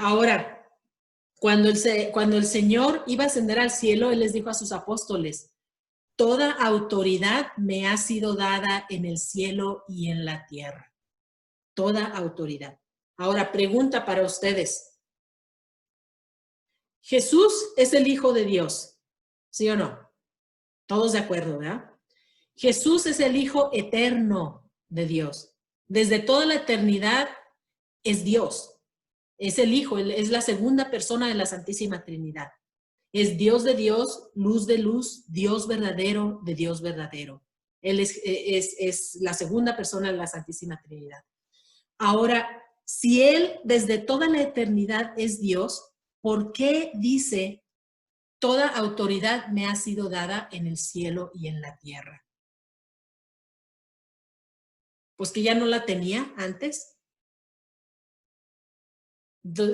Ahora, cuando el Señor iba a ascender al cielo, Él les dijo a sus apóstoles, toda autoridad me ha sido dada en el cielo y en la tierra. Toda autoridad. Ahora, pregunta para ustedes. ¿Jesús es el Hijo de Dios? ¿Sí o no? Todos de acuerdo, ¿verdad? Jesús es el Hijo eterno de Dios. Desde toda la eternidad es Dios. Es el Hijo, es la segunda persona de la Santísima Trinidad. Es Dios de Dios, luz de luz, Dios verdadero de Dios verdadero. Él es la segunda persona de la Santísima Trinidad. Ahora, si Él desde toda la eternidad es Dios, ¿por qué dice, toda autoridad me ha sido dada en el cielo y en la tierra? Pues que ya no la tenía antes.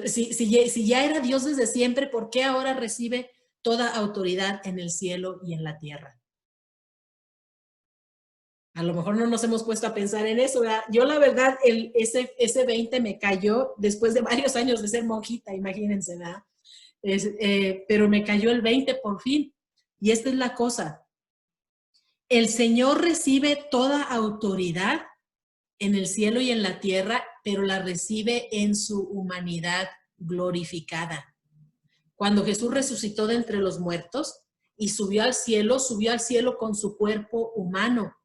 Si ya era Dios desde siempre, ¿por qué ahora recibe toda autoridad en el cielo y en la tierra? A lo mejor no nos hemos puesto a pensar en eso, ¿verdad? Yo la verdad, ese 20 me cayó después de varios años de ser monjita, imagínense, ¿verdad? Pero me cayó el 20 por fin. Y esta es la cosa. El Señor recibe toda autoridad en el cielo y en la tierra, pero la recibe en su humanidad glorificada. Cuando Jesús resucitó de entre los muertos y subió al cielo con su cuerpo humano.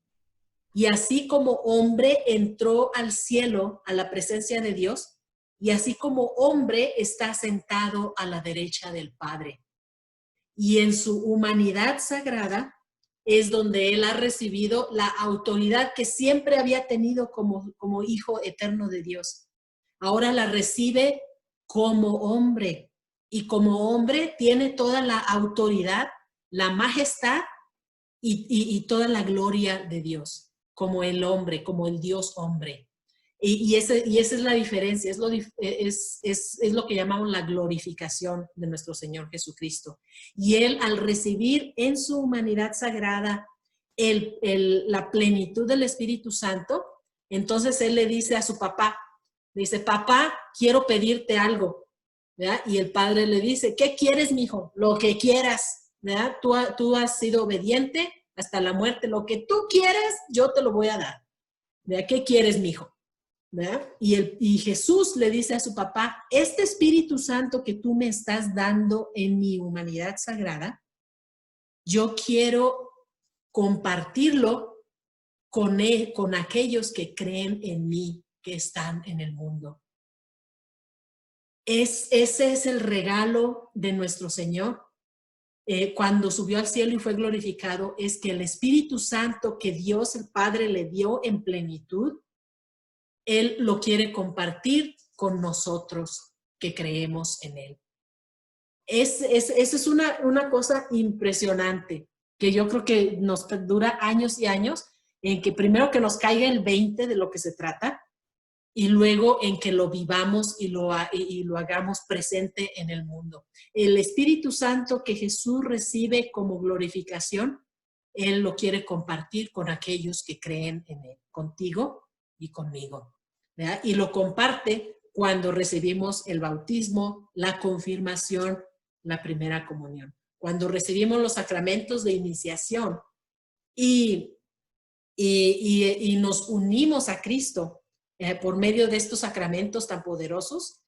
Y así como hombre entró al cielo, a la presencia de Dios, y así como hombre está sentado a la derecha del Padre. Y en su humanidad sagrada es donde Él ha recibido la autoridad que siempre había tenido como Hijo eterno de Dios. Ahora la recibe como hombre. Y como hombre tiene toda la autoridad, la majestad y toda la gloria de Dios, como el hombre, como el Dios hombre. Y esa es la diferencia, es lo que llamamos la glorificación de nuestro Señor Jesucristo. Y Él, al recibir en su humanidad sagrada la plenitud del Espíritu Santo, entonces Él le dice a su papá, dice, papá, quiero pedirte algo. ¿verdad? Y el padre le dice, ¿qué quieres, mijo? Lo que quieras, ¿verdad? Tú has sido obediente hasta la muerte. Lo que tú quieras, yo te lo voy a dar. ¿Verdad? ¿Qué quieres, mijo? ¿Verdad? Y Jesús le dice a su papá, este Espíritu Santo que tú me estás dando en mi humanidad sagrada, yo quiero compartirlo con aquellos que creen en mí, que están en el mundo. Ese es el regalo de nuestro Señor. Cuando subió al cielo y fue glorificado, es que el Espíritu Santo que Dios el Padre le dio en plenitud, Él lo quiere compartir con nosotros que creemos en Él. Esa es una cosa impresionante, que yo creo que nos dura años y años, en que primero que nos caiga el 20 de lo que se trata, y luego en que lo vivamos y lo hagamos presente en el mundo. El Espíritu Santo que Jesús recibe como glorificación, Él lo quiere compartir con aquellos que creen en Él, contigo y conmigo, ¿verdad? Y lo comparte cuando recibimos el bautismo, la confirmación, la primera comunión. Cuando recibimos los sacramentos de iniciación y nos unimos a Cristo, por medio de estos sacramentos tan poderosos,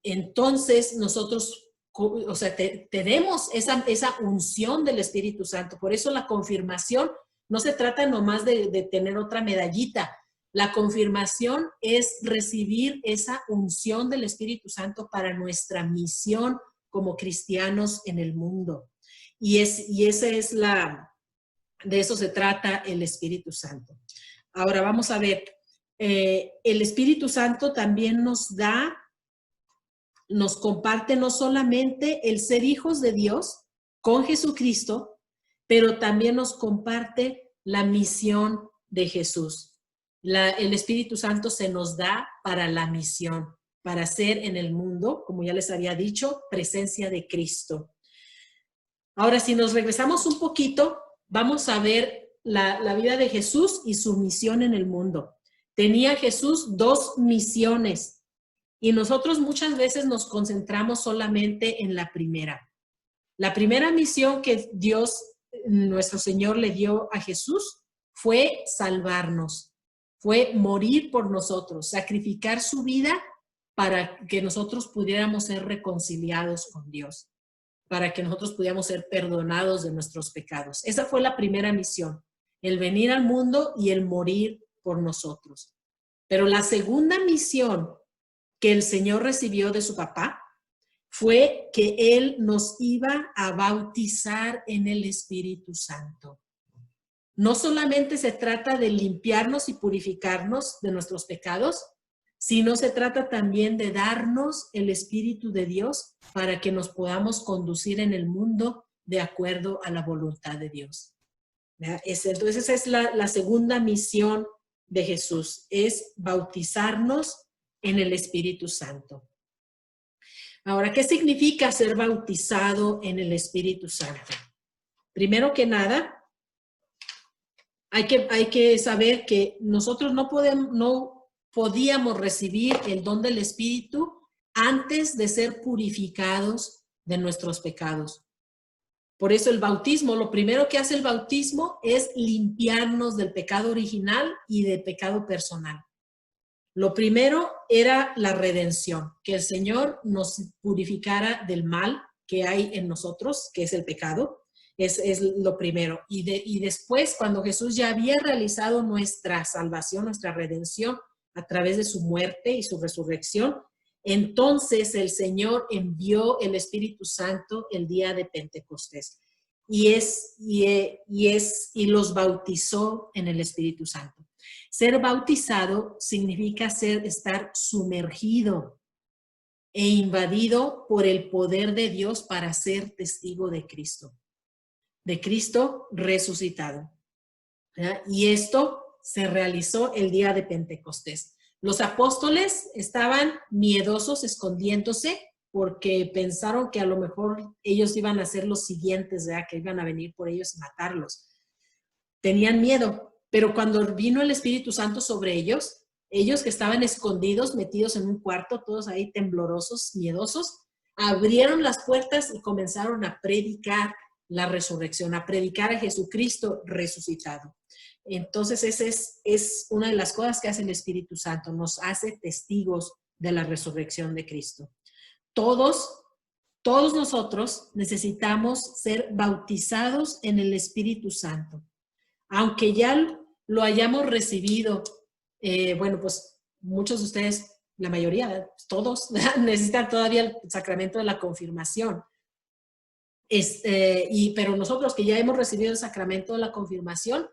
entonces nosotros, o sea, tenemos esa unción del Espíritu Santo. Por eso la confirmación no se trata nomás de tener otra medallita. La confirmación es recibir esa unción del Espíritu Santo para nuestra misión como cristianos en el mundo. Y esa es de eso se trata el Espíritu Santo. Ahora vamos a ver. El Espíritu Santo también nos comparte no solamente el ser hijos de Dios con Jesucristo, pero también nos comparte la misión de Jesús. El Espíritu Santo se nos da para la misión, para ser en el mundo, como ya les había dicho, presencia de Cristo. Ahora, si nos regresamos un poquito, vamos a ver la vida de Jesús y su misión en el mundo. Tenía Jesús 2 misiones y nosotros muchas veces nos concentramos solamente en la primera. La primera misión que Dios, nuestro Señor, le dio a Jesús fue salvarnos, fue morir por nosotros, sacrificar su vida para que nosotros pudiéramos ser reconciliados con Dios, para que nosotros pudiéramos ser perdonados de nuestros pecados. Esa fue la primera misión, el venir al mundo y el morir por nosotros. Pero la segunda misión que el Señor recibió de su papá fue que Él nos iba a bautizar en el Espíritu Santo. No solamente se trata de limpiarnos y purificarnos de nuestros pecados, sino se trata también de darnos el Espíritu de Dios para que nos podamos conducir en el mundo de acuerdo a la voluntad de Dios. Entonces esa es la segunda misión de Jesús, es bautizarnos en el Espíritu Santo. Ahora, ¿qué significa ser bautizado en el Espíritu Santo? Primero que nada, hay que saber que nosotros no podíamos recibir el don del Espíritu antes de ser purificados de nuestros pecados. Por eso el bautismo, lo primero que hace el bautismo es limpiarnos del pecado original y del pecado personal. Lo primero era la redención, que el Señor nos purificara del mal que hay en nosotros, que es el pecado, es lo primero. Y después, cuando Jesús ya había realizado nuestra salvación, nuestra redención a través de su muerte y su resurrección, entonces el Señor envió el Espíritu Santo el día de Pentecostés y los bautizó en el Espíritu Santo. Ser bautizado significa estar sumergido e invadido por el poder de Dios para ser testigo de Cristo resucitado. ¿Verdad? Y esto se realizó el día de Pentecostés. Los apóstoles estaban miedosos, escondiéndose, porque pensaron que a lo mejor ellos iban a ser los siguientes, ¿verdad? Que iban a venir por ellos y matarlos. Tenían miedo, pero cuando vino el Espíritu Santo sobre ellos, Ellos que estaban escondidos, metidos en un cuarto, todos ahí temblorosos, miedosos, abrieron las puertas y comenzaron a predicar la resurrección, a predicar a Jesucristo resucitado. Entonces, esa es una de las cosas que hace el Espíritu Santo, nos hace testigos de la resurrección de Cristo. Todos nosotros necesitamos ser bautizados en el Espíritu Santo. Aunque ya lo hayamos recibido, bueno, pues muchos de ustedes, la mayoría, todos, necesitan todavía el sacramento de la confirmación. Pero nosotros que ya hemos recibido el sacramento de la confirmación,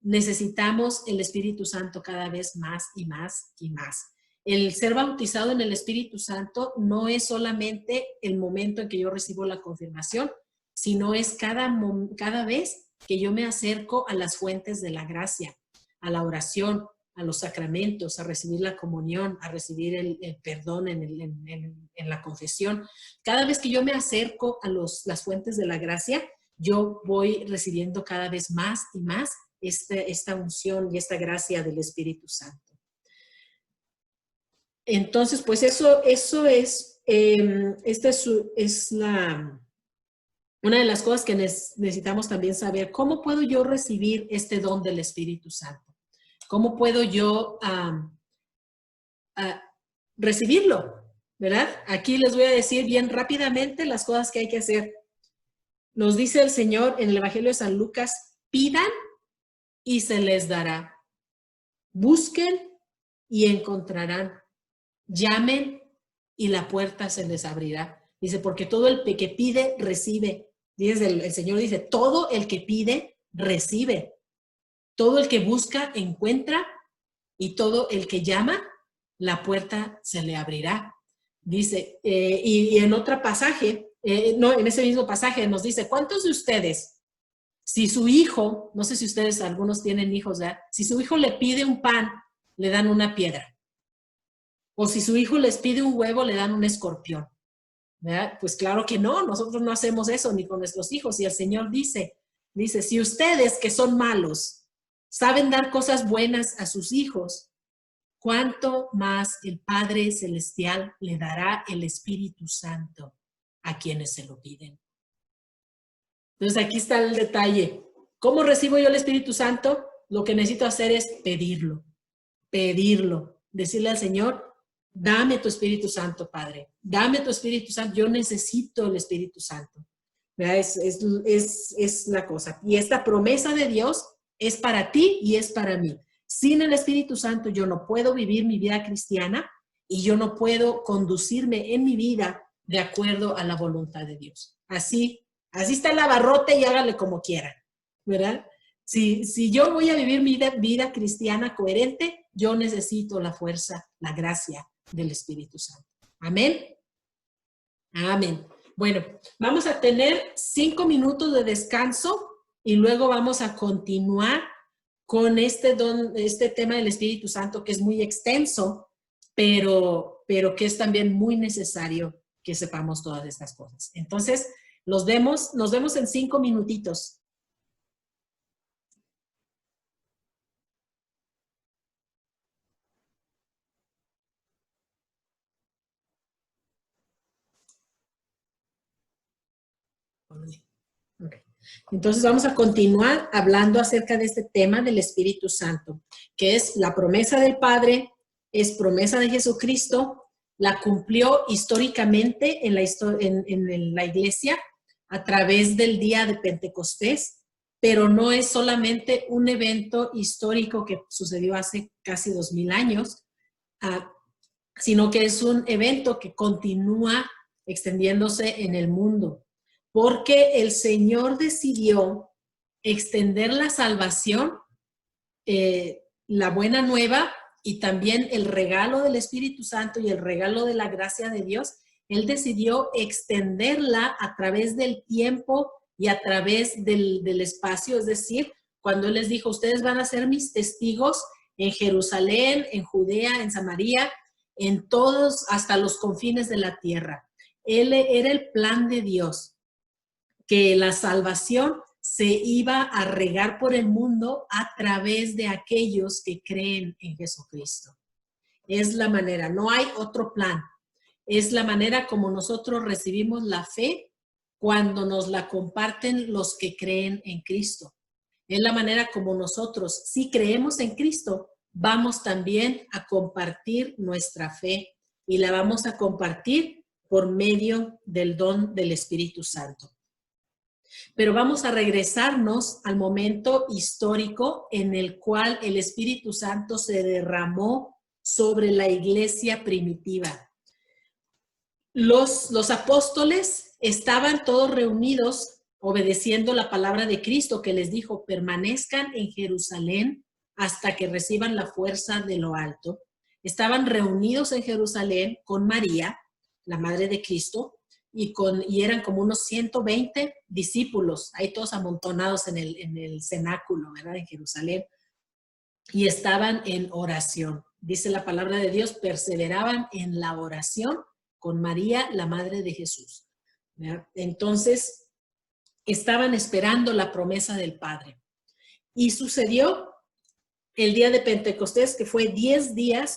necesitamos el Espíritu Santo cada vez más y más y más. El ser bautizado en el Espíritu Santo no es solamente el momento en que yo recibo la confirmación, sino es cada vez que yo me acerco a las fuentes de la gracia, a la oración, a los sacramentos, a recibir la comunión, a recibir el perdón en la confesión. Cada vez que yo me acerco a las fuentes de la gracia, yo voy recibiendo cada vez más y más esta unción y esta gracia del Espíritu Santo. Entonces, pues eso es, una de las cosas que necesitamos también saber. ¿Cómo puedo yo recibir este don del Espíritu Santo? ¿Cómo puedo yo recibirlo? ¿Verdad? Aquí les voy a decir bien rápidamente las cosas que hay que hacer. Nos dice el Señor en el Evangelio de San Lucas, pidan y se les dará. Busquen y encontrarán. Llamen y la puerta se les abrirá. Dice, porque todo el que pide, recibe. Dice, el Señor dice, todo el que pide, recibe. Todo el que busca, encuentra. Y todo el que llama, la puerta se le abrirá. Dice, y en otro pasaje, en ese mismo pasaje nos dice, ¿cuántos de ustedes, si su hijo, no sé si ustedes, algunos tienen hijos, ¿verdad? Si su hijo le pide un pan, le dan una piedra? O si su hijo les pide un huevo, le dan un escorpión, ¿verdad? Pues claro que no, nosotros no hacemos eso ni con nuestros hijos. Y el Señor dice, si ustedes que son malos saben dar cosas buenas a sus hijos, ¿cuánto más el Padre Celestial le dará el Espíritu Santo a quienes se lo piden? Entonces aquí está el detalle. ¿Cómo recibo yo el Espíritu Santo? Lo que necesito hacer es pedirlo, decirle al Señor, dame tu Espíritu Santo, Padre. Dame tu Espíritu Santo. Yo necesito el Espíritu Santo. Es la cosa. Y esta promesa de Dios es para ti y es para mí. Sin el Espíritu Santo yo no puedo vivir mi vida cristiana y yo no puedo conducirme en mi vida de acuerdo a la voluntad de Dios. Así está el abarrote y hágale como quiera, ¿verdad? Si yo voy a vivir mi vida cristiana coherente, yo necesito la fuerza, la gracia del Espíritu Santo. Amén. Amén. Bueno, vamos a tener 5 minutos de descanso y luego vamos a continuar con este tema del Espíritu Santo que es muy extenso, pero que es también muy necesario que sepamos todas estas cosas. Entonces, nos vemos en 5 minutitos. Okay. Entonces vamos a continuar hablando acerca de este tema del Espíritu Santo, que es la promesa del Padre, es promesa de Jesucristo, la cumplió históricamente en la iglesia a través del día de Pentecostés, pero no es solamente un evento histórico que sucedió hace casi 2000 años, sino que es un evento que continúa extendiéndose en el mundo. Porque el Señor decidió extender la salvación, la buena nueva y también el regalo del Espíritu Santo y el regalo de la gracia de Dios. Él decidió extenderla a través del tiempo y a través del espacio. Es decir, cuando Él les dijo, ustedes van a ser mis testigos en Jerusalén, en Judea, en Samaria, en todos, hasta los confines de la tierra. Él era el plan de Dios, que la salvación se iba a regar por el mundo a través de aquellos que creen en Jesucristo. Es la manera, no hay otro plan. Es la manera como nosotros recibimos la fe cuando nos la comparten los que creen en Cristo. Es la manera como nosotros, si creemos en Cristo, vamos también a compartir nuestra fe y la vamos a compartir por medio del don del Espíritu Santo. Pero vamos a regresarnos al momento histórico en el cual el Espíritu Santo se derramó sobre la iglesia primitiva. Los apóstoles estaban todos reunidos obedeciendo la palabra de Cristo que les dijo, permanezcan en Jerusalén hasta que reciban la fuerza de lo alto. Estaban reunidos en Jerusalén con María, la madre de Cristo, y eran como unos 120 discípulos, ahí todos amontonados en el cenáculo, ¿verdad? En Jerusalén, y estaban en oración. Dice la palabra de Dios, perseveraban en la oración con María, la madre de Jesús, ¿verdad? Entonces, estaban esperando la promesa del Padre. Y sucedió el día de Pentecostés, que fue 10 días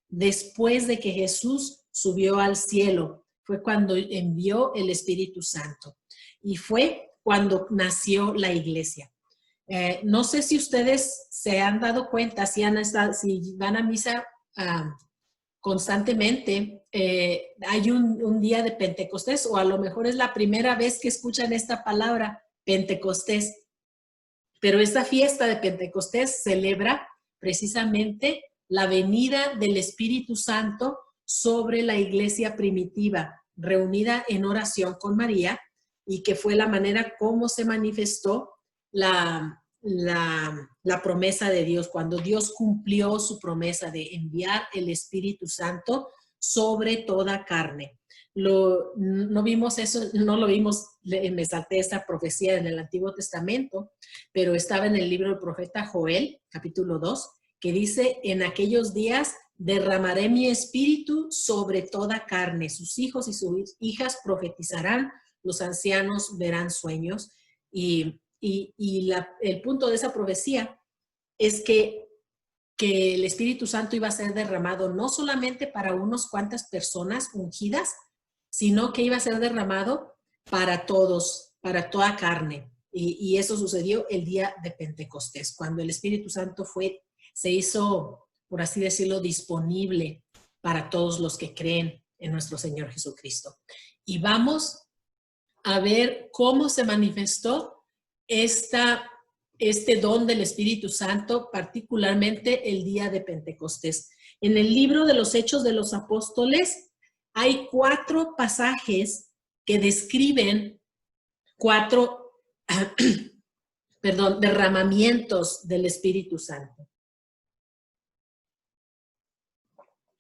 después de que Jesús subió al cielo. Fue cuando envió el Espíritu Santo. Y fue cuando nació la iglesia. No sé si ustedes se han dado cuenta, si van a misa constantemente, hay un día de Pentecostés, o a lo mejor es la primera vez que escuchan esta palabra, Pentecostés. Pero esta fiesta de Pentecostés celebra precisamente la venida del Espíritu Santo sobre la iglesia primitiva, reunida en oración con María, y que fue la manera como se manifestó la promesa de Dios, cuando Dios cumplió su promesa de enviar el Espíritu Santo sobre toda carne. No vimos eso, no lo vimos, me salté esa profecía en el Antiguo Testamento, pero estaba en el libro del profeta Joel, capítulo 2, que dice, en aquellos días derramaré mi espíritu sobre toda carne, sus hijos y sus hijas profetizarán, los ancianos verán sueños. Y el punto de esa profecía es que el Espíritu Santo iba a ser derramado no solamente para unos cuantas personas ungidas, sino que iba a ser derramado para todos, para toda carne. Y eso sucedió el día de Pentecostés, cuando el Espíritu Santo se hizo, por así decirlo, disponible para todos los que creen en nuestro Señor Jesucristo. Y vamos a ver cómo se manifestó este don del Espíritu Santo, particularmente el día de Pentecostés. En el libro de los Hechos de los Apóstoles hay 4 pasajes que describen 4 derramamientos del Espíritu Santo.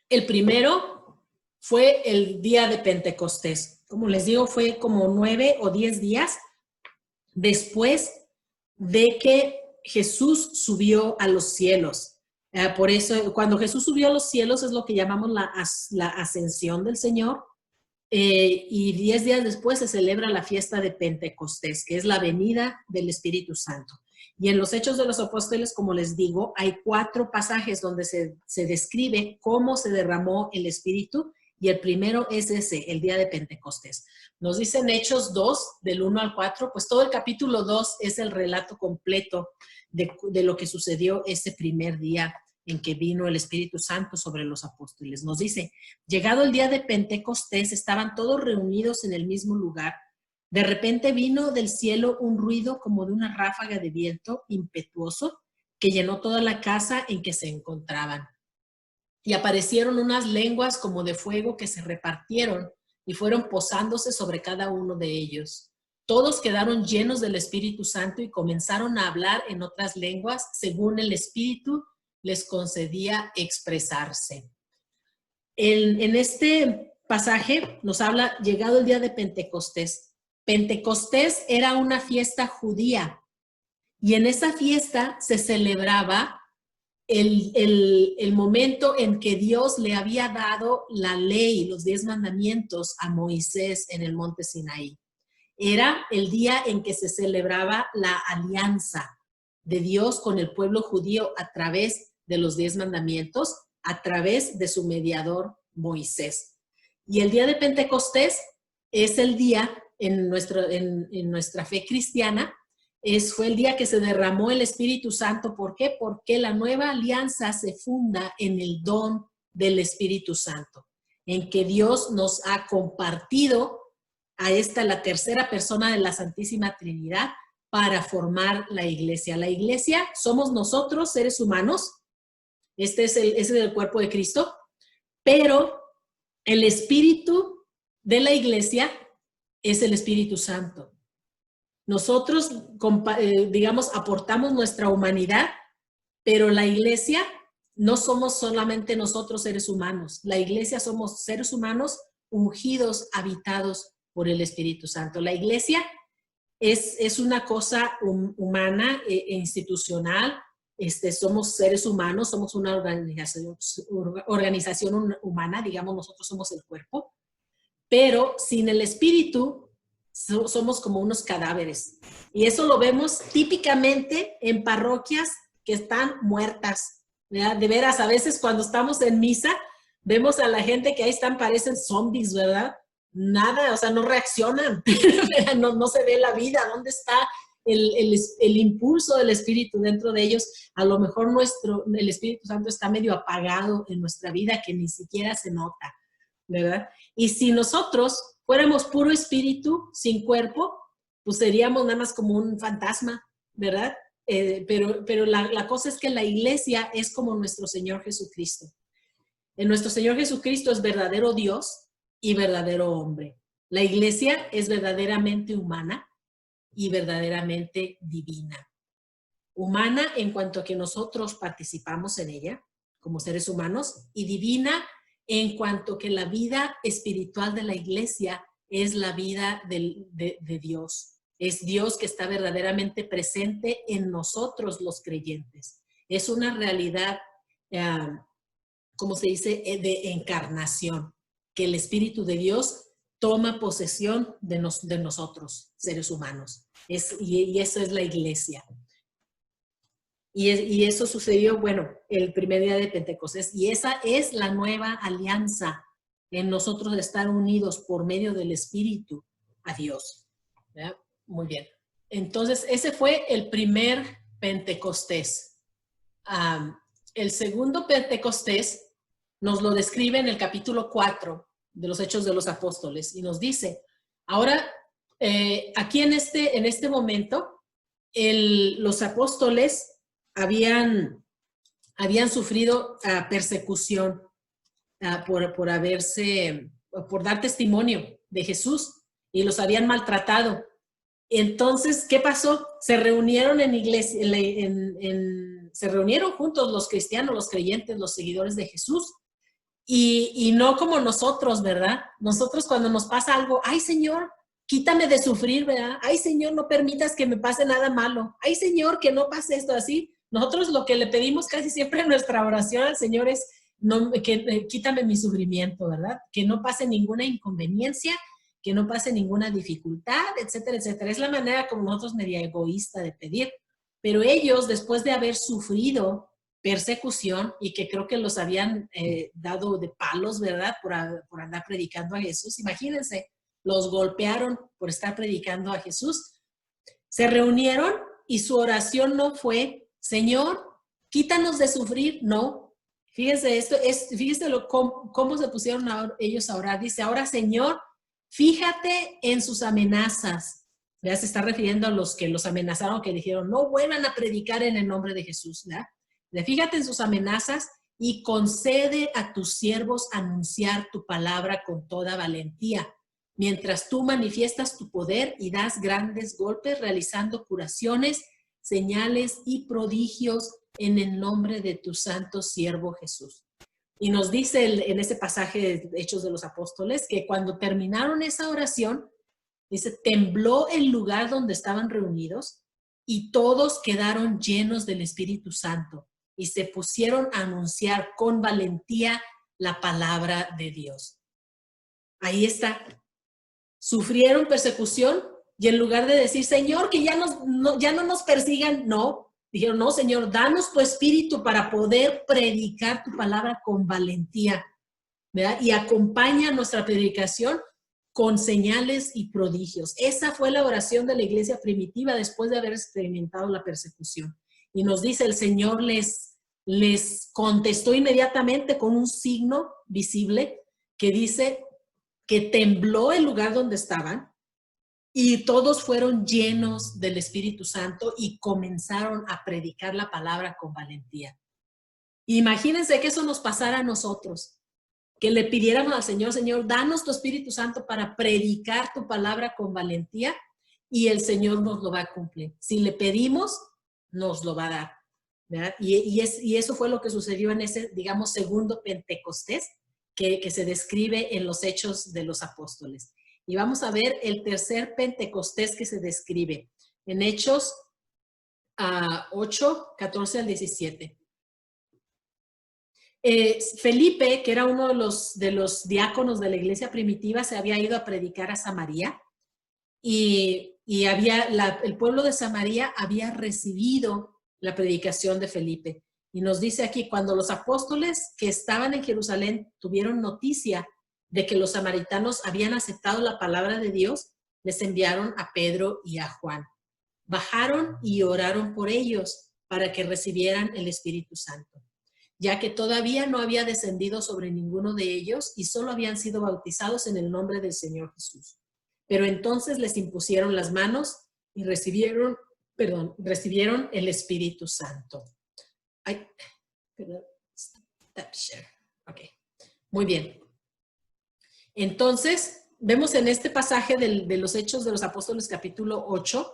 El primero fue el día de Pentecostés. Como les digo, fue como 9 o 10 días después de que Jesús subió a los cielos. Por eso, cuando Jesús subió a los cielos es lo que llamamos la ascensión del Señor. Y 10 días después se celebra la fiesta de Pentecostés, que es la venida del Espíritu Santo. Y en los Hechos de los Apóstoles, como les digo, hay 4 pasajes donde se describe cómo se derramó el Espíritu, y el primero es ese, el día de Pentecostés. Nos dicen Hechos 2, del 1 al 4, pues todo el capítulo 2 es el relato completo de lo que sucedió ese primer día en que vino el Espíritu Santo sobre los apóstoles. Nos dice, llegado el día de Pentecostés, estaban todos reunidos en el mismo lugar. De repente vino del cielo un ruido como de una ráfaga de viento impetuoso que llenó toda la casa en que se encontraban. Y aparecieron unas lenguas como de fuego que se repartieron y fueron posándose sobre cada uno de ellos. Todos quedaron llenos del Espíritu Santo y comenzaron a hablar en otras lenguas según el Espíritu les concedía expresarse. En este pasaje nos habla, llegado el día de Pentecostés. Pentecostés era una fiesta judía y en esa fiesta se celebraba el momento en que Dios le había dado la ley, los 10 mandamientos a Moisés en el monte Sinaí. Era el día en que se celebraba la alianza de Dios con el pueblo judío a través de los 10 mandamientos a través de su mediador Moisés. Y el día de Pentecostés es el día en nuestra fe cristiana, fue el día que se derramó el Espíritu Santo. ¿Por qué? Porque la nueva alianza se funda en el don del Espíritu Santo, en que Dios nos ha compartido a la tercera persona de la Santísima Trinidad para formar la iglesia. La iglesia somos nosotros, seres humanos. Este es el cuerpo de Cristo, pero el espíritu de la iglesia es el Espíritu Santo. Nosotros, digamos, aportamos nuestra humanidad, pero la iglesia no somos solamente nosotros seres humanos. La iglesia somos seres humanos ungidos, habitados por el Espíritu Santo. La iglesia es una cosa humana e institucional. Somos seres humanos, somos una organización humana, digamos, nosotros somos el cuerpo, pero sin el Espíritu somos como unos cadáveres. Y eso lo vemos típicamente en parroquias que están muertas, ¿verdad? De veras, a veces cuando estamos en misa, vemos a la gente que ahí están, parecen zombies, ¿verdad? Nada, o sea, no reaccionan, no se ve la vida, ¿dónde está el impulso del Espíritu dentro de ellos? A lo mejor el Espíritu Santo está medio apagado en nuestra vida, que ni siquiera se nota, ¿verdad? Y si nosotros fuéramos puro espíritu, sin cuerpo, pues seríamos nada más como un fantasma, ¿verdad? Pero la cosa es que la iglesia es como nuestro Señor Jesucristo. Nuestro Señor Jesucristo es verdadero Dios y verdadero hombre. La iglesia es verdaderamente humana y verdaderamente divina. Humana en cuanto a que nosotros participamos en ella como seres humanos, y divina en cuanto que la vida espiritual de la iglesia es la vida de Dios. Es Dios que está verdaderamente presente en nosotros los creyentes. Es una realidad, como se dice, de encarnación, que el Espíritu de Dios toma posesión de nosotros, seres humanos. Y eso es la iglesia. Y eso sucedió, bueno, el primer día de Pentecostés. Y esa es la nueva alianza en nosotros de estar unidos por medio del Espíritu a Dios. ¿Ya? Muy bien. Entonces, ese fue el primer Pentecostés. El segundo Pentecostés nos lo describe en el capítulo 4 de los Hechos de los Apóstoles y nos dice, ahora, aquí en este momento, los apóstoles habían sufrido persecución por dar testimonio de Jesús, y los habían maltratado. Entonces, ¿qué pasó? Se reunieron en iglesia, se reunieron juntos los cristianos, los creyentes, los seguidores de Jesús, y no como nosotros, ¿verdad? Nosotros cuando nos pasa algo, ay Señor, quítame de sufrir, ¿verdad? Ay Señor, no permitas que me pase nada malo. Ay Señor, que no pase esto así. Nosotros lo que le pedimos casi siempre en nuestra oración al Señor es, quítame mi sufrimiento, ¿verdad? Que no pase ninguna inconveniencia, que no pase ninguna dificultad, etcétera, etcétera. Es la manera como nosotros media egoísta de pedir. Pero ellos, después de haber sufrido persecución, y que creo que los habían dado de palos, ¿verdad? Por andar predicando a Jesús. Imagínense, los golpearon por estar predicando a Jesús. Se reunieron y su oración no fue, Señor, quítanos de sufrir. No. Fíjense cómo se pusieron ellos a orar. Dice, ahora Señor, fíjate en sus amenazas. Ya se está refiriendo a los que los amenazaron, que dijeron, no vuelvan a predicar en el nombre de Jesús, ¿verdad? Fíjate en sus amenazas y concede a tus siervos anunciar tu palabra con toda valentía, mientras tú manifiestas tu poder y das grandes golpes realizando curaciones, señales y prodigios en el nombre de tu santo siervo Jesús. Y nos dice en ese pasaje de Hechos de los Apóstoles que cuando terminaron esa oración, dice, tembló el lugar donde estaban reunidos y todos quedaron llenos del Espíritu Santo y se pusieron a anunciar con valentía la palabra de Dios. Ahí está. Sufrieron persecución y en lugar de decir, Señor, que ya no nos persigan, no. dijeron, no, Señor, danos tu espíritu para poder predicar tu palabra con valentía, ¿verdad? Y acompaña nuestra predicación con señales y prodigios. Esa fue la oración de la iglesia primitiva después de haber experimentado la persecución. Y nos dice, el Señor les contestó inmediatamente con un signo visible que dice que tembló el lugar donde estaban y todos fueron llenos del Espíritu Santo y comenzaron a predicar la palabra con valentía. Imagínense que eso nos pasara a nosotros, que le pidiéramos al Señor, Señor, danos tu Espíritu Santo para predicar tu palabra con valentía y el Señor nos lo va a cumplir. Si le pedimos, nos lo va a dar, ¿verdad? Y eso fue lo que sucedió en ese, digamos, segundo Pentecostés que se describe en los Hechos de los Apóstoles. Y vamos a ver el tercer Pentecostés que se describe en Hechos 8, 14 al 17. Felipe, que era uno de los diáconos de la iglesia primitiva, se había ido a predicar a Samaria y el pueblo de Samaria había recibido la predicación de Felipe. Y nos dice aquí, cuando los apóstoles que estaban en Jerusalén tuvieron noticia de que los samaritanos habían aceptado la palabra de Dios, les enviaron a Pedro y a Juan. Bajaron y oraron por ellos para que recibieran el Espíritu Santo, ya que todavía no había descendido sobre ninguno de ellos y solo habían sido bautizados en el nombre del Señor Jesús. Pero entonces les impusieron las manos y recibieron el Espíritu Santo. Ay, perdón. Ok, muy bien. Entonces, vemos en este pasaje de los Hechos de los Apóstoles, capítulo 8,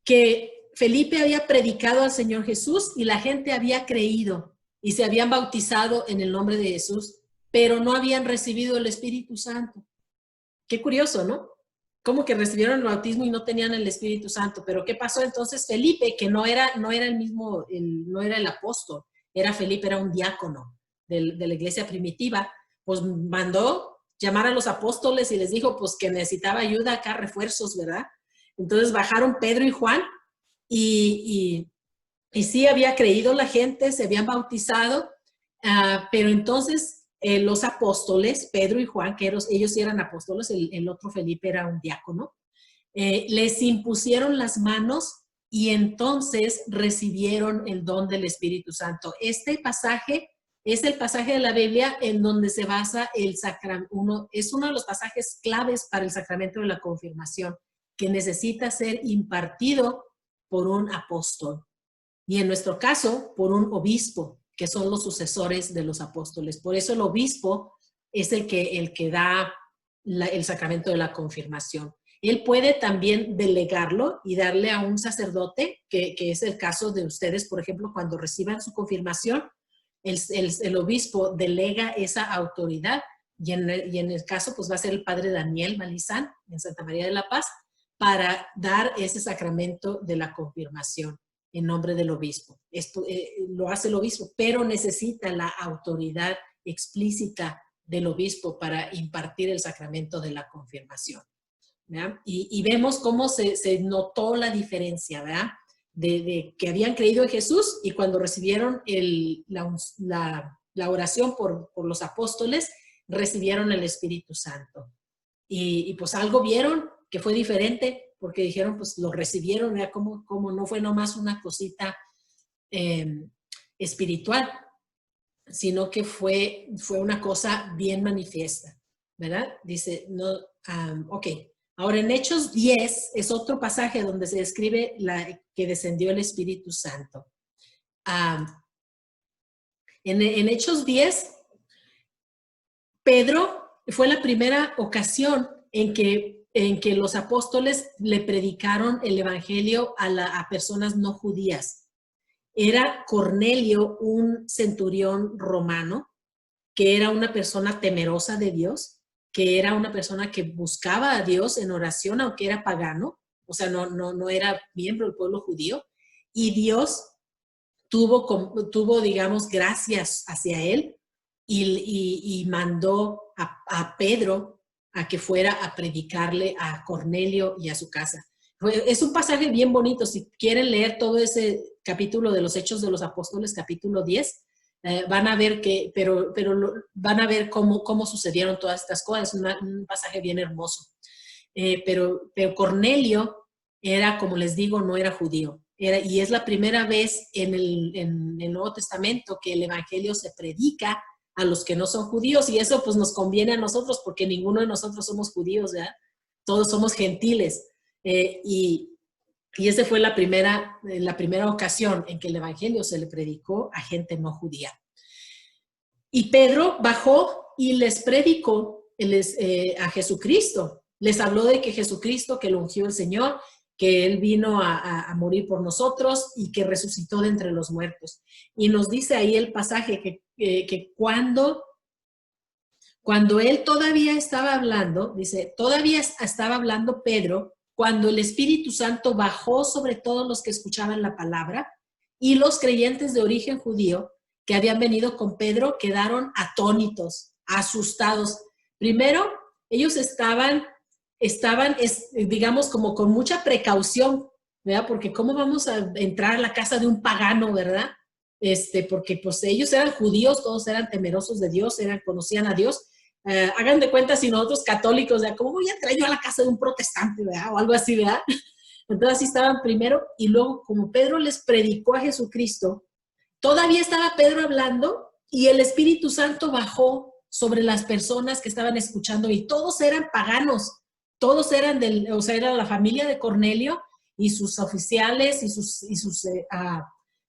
que Felipe había predicado al Señor Jesús y la gente había creído y se habían bautizado en el nombre de Jesús, pero no habían recibido el Espíritu Santo. Qué curioso, ¿no? Como que recibieron el bautismo y no tenían el Espíritu Santo. Pero ¿qué pasó entonces? Felipe, que no era el mismo, no era el apóstol, Felipe era un diácono de la iglesia primitiva, pues mandó llamar a los apóstoles y les dijo pues que necesitaba ayuda acá, refuerzos, ¿verdad? Entonces bajaron Pedro y Juan y sí había creído la gente, se habían bautizado, pero entonces los apóstoles, Pedro y Juan, que ellos sí eran apóstoles, el otro Felipe era un diácono, les impusieron las manos y entonces recibieron el don del Espíritu Santo. Este pasaje es el pasaje de la Biblia en donde se basa el sacramento, es uno de los pasajes claves para el sacramento de la confirmación, que necesita ser impartido por un apóstol. Y en nuestro caso, por un obispo, que son los sucesores de los apóstoles. Por eso el obispo es el que da el sacramento de la confirmación. Él puede también delegarlo y darle a un sacerdote, que es el caso de ustedes, por ejemplo, cuando reciban su confirmación, el obispo delega esa autoridad y en el caso pues va a ser el padre Daniel Malizán en Santa María de la Paz para dar ese sacramento de la confirmación en nombre del obispo. Esto lo hace el obispo, pero necesita la autoridad explícita del obispo para impartir el sacramento de la confirmación, ¿verdad? Y vemos cómo se notó la diferencia, ¿verdad? De que habían creído en Jesús y cuando recibieron la oración por los apóstoles, recibieron el Espíritu Santo. Y pues algo vieron que fue diferente, porque dijeron, pues lo recibieron, ¿verdad? Como no fue nomás una cosita espiritual, sino que fue una cosa bien manifiesta, ¿verdad? Dice, no, ok. Ahora en Hechos 10 es otro pasaje donde se describe que descendió el Espíritu Santo. En Hechos 10, Pedro fue la primera ocasión en que los apóstoles le predicaron el evangelio a personas no judías. Era Cornelio, un centurión romano, que era una persona temerosa de Dios, que era una persona que buscaba a Dios en oración, aunque era pagano, o sea, no era miembro del pueblo judío, y Dios tuvo digamos, gracias hacia él y mandó a Pedro a que fuera a predicarle a Cornelio y a su casa. Es un pasaje bien bonito. Si quieren leer todo ese capítulo de los Hechos de los Apóstoles, capítulo 10, van a ver van a ver cómo sucedieron todas estas cosas. Es un pasaje bien hermoso. Pero Cornelio era, como les digo, no era judío. Y es la primera vez en el Nuevo Testamento que el Evangelio se predica a los que no son judíos, y eso pues nos conviene a nosotros porque ninguno de nosotros somos judíos, ¿verdad? Todos somos gentiles. Y esa fue la primera ocasión en que el Evangelio se le predicó a gente no judía. Y Pedro bajó y les predicó a Jesucristo. Les habló de que Jesucristo, que lo ungió el Señor, que Él vino a morir por nosotros y que resucitó de entre los muertos. Y nos dice ahí el pasaje que cuando Él todavía estaba hablando, dice, todavía estaba hablando Pedro, cuando el Espíritu Santo bajó sobre todos los que escuchaban la palabra, y los creyentes de origen judío que habían venido con Pedro quedaron atónitos, asustados. Primero, ellos estaban, digamos, como con mucha precaución, ¿verdad? Porque ¿cómo vamos a entrar a la casa de un pagano, verdad? Porque pues ellos eran judíos, todos eran temerosos de Dios, conocían a Dios. Hagan de cuenta si nosotros católicos, ¿verdad? ¿Cómo voy a entrar yo a la casa de un protestante, verdad? O algo así, ¿verdad? Entonces así estaban primero, y luego como Pedro les predicó a Jesucristo, todavía estaba Pedro hablando y el Espíritu Santo bajó sobre las personas que estaban escuchando, y todos eran paganos, todos eran era la familia de Cornelio y sus oficiales y sus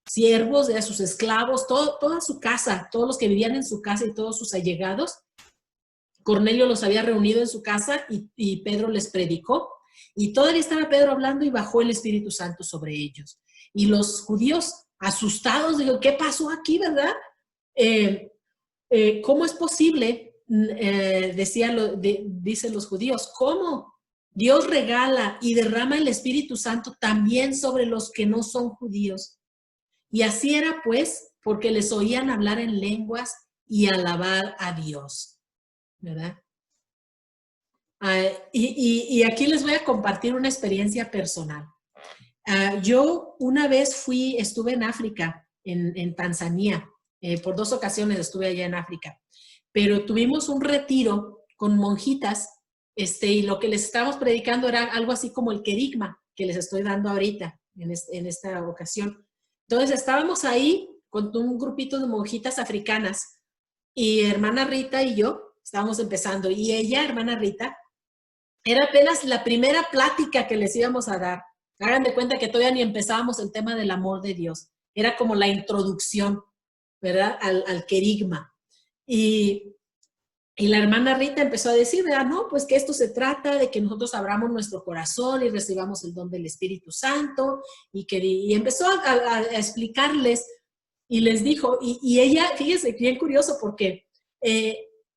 siervos, sus esclavos, toda su casa, todos los que vivían en su casa y todos sus allegados. Cornelio los había reunido en su casa y Pedro les predicó, y todavía estaba Pedro hablando y bajó el Espíritu Santo sobre ellos. Y los judíos, asustados, digo, ¿qué pasó aquí, verdad? ¿Cómo es posible? Dicen los judíos, ¿cómo? Dios regala y derrama el Espíritu Santo también sobre los que no son judíos. Y así era, pues, porque les oían hablar en lenguas y alabar a Dios, ¿verdad? Y aquí les voy a compartir una experiencia personal. Yo una vez estuve en África, en Tanzania, por 2 ocasiones estuve allá en África, pero tuvimos un retiro con monjitas, y lo que les estábamos predicando era algo así como el querigma que les estoy dando ahorita, en esta ocasión. Entonces estábamos ahí con un grupito de monjitas africanas, y hermana Rita y yo estábamos empezando, y ella, hermana Rita, era apenas la primera plática que les íbamos a dar. Hagan de cuenta que todavía ni empezábamos el tema del amor de Dios. Era como la introducción, ¿verdad? Al querigma. Y la hermana Rita empezó a decir, ¿verdad? No, pues que esto se trata de que nosotros abramos nuestro corazón y recibamos el don del Espíritu Santo. Y empezó a explicarles, y les dijo, y ella, fíjense, bien curioso, porque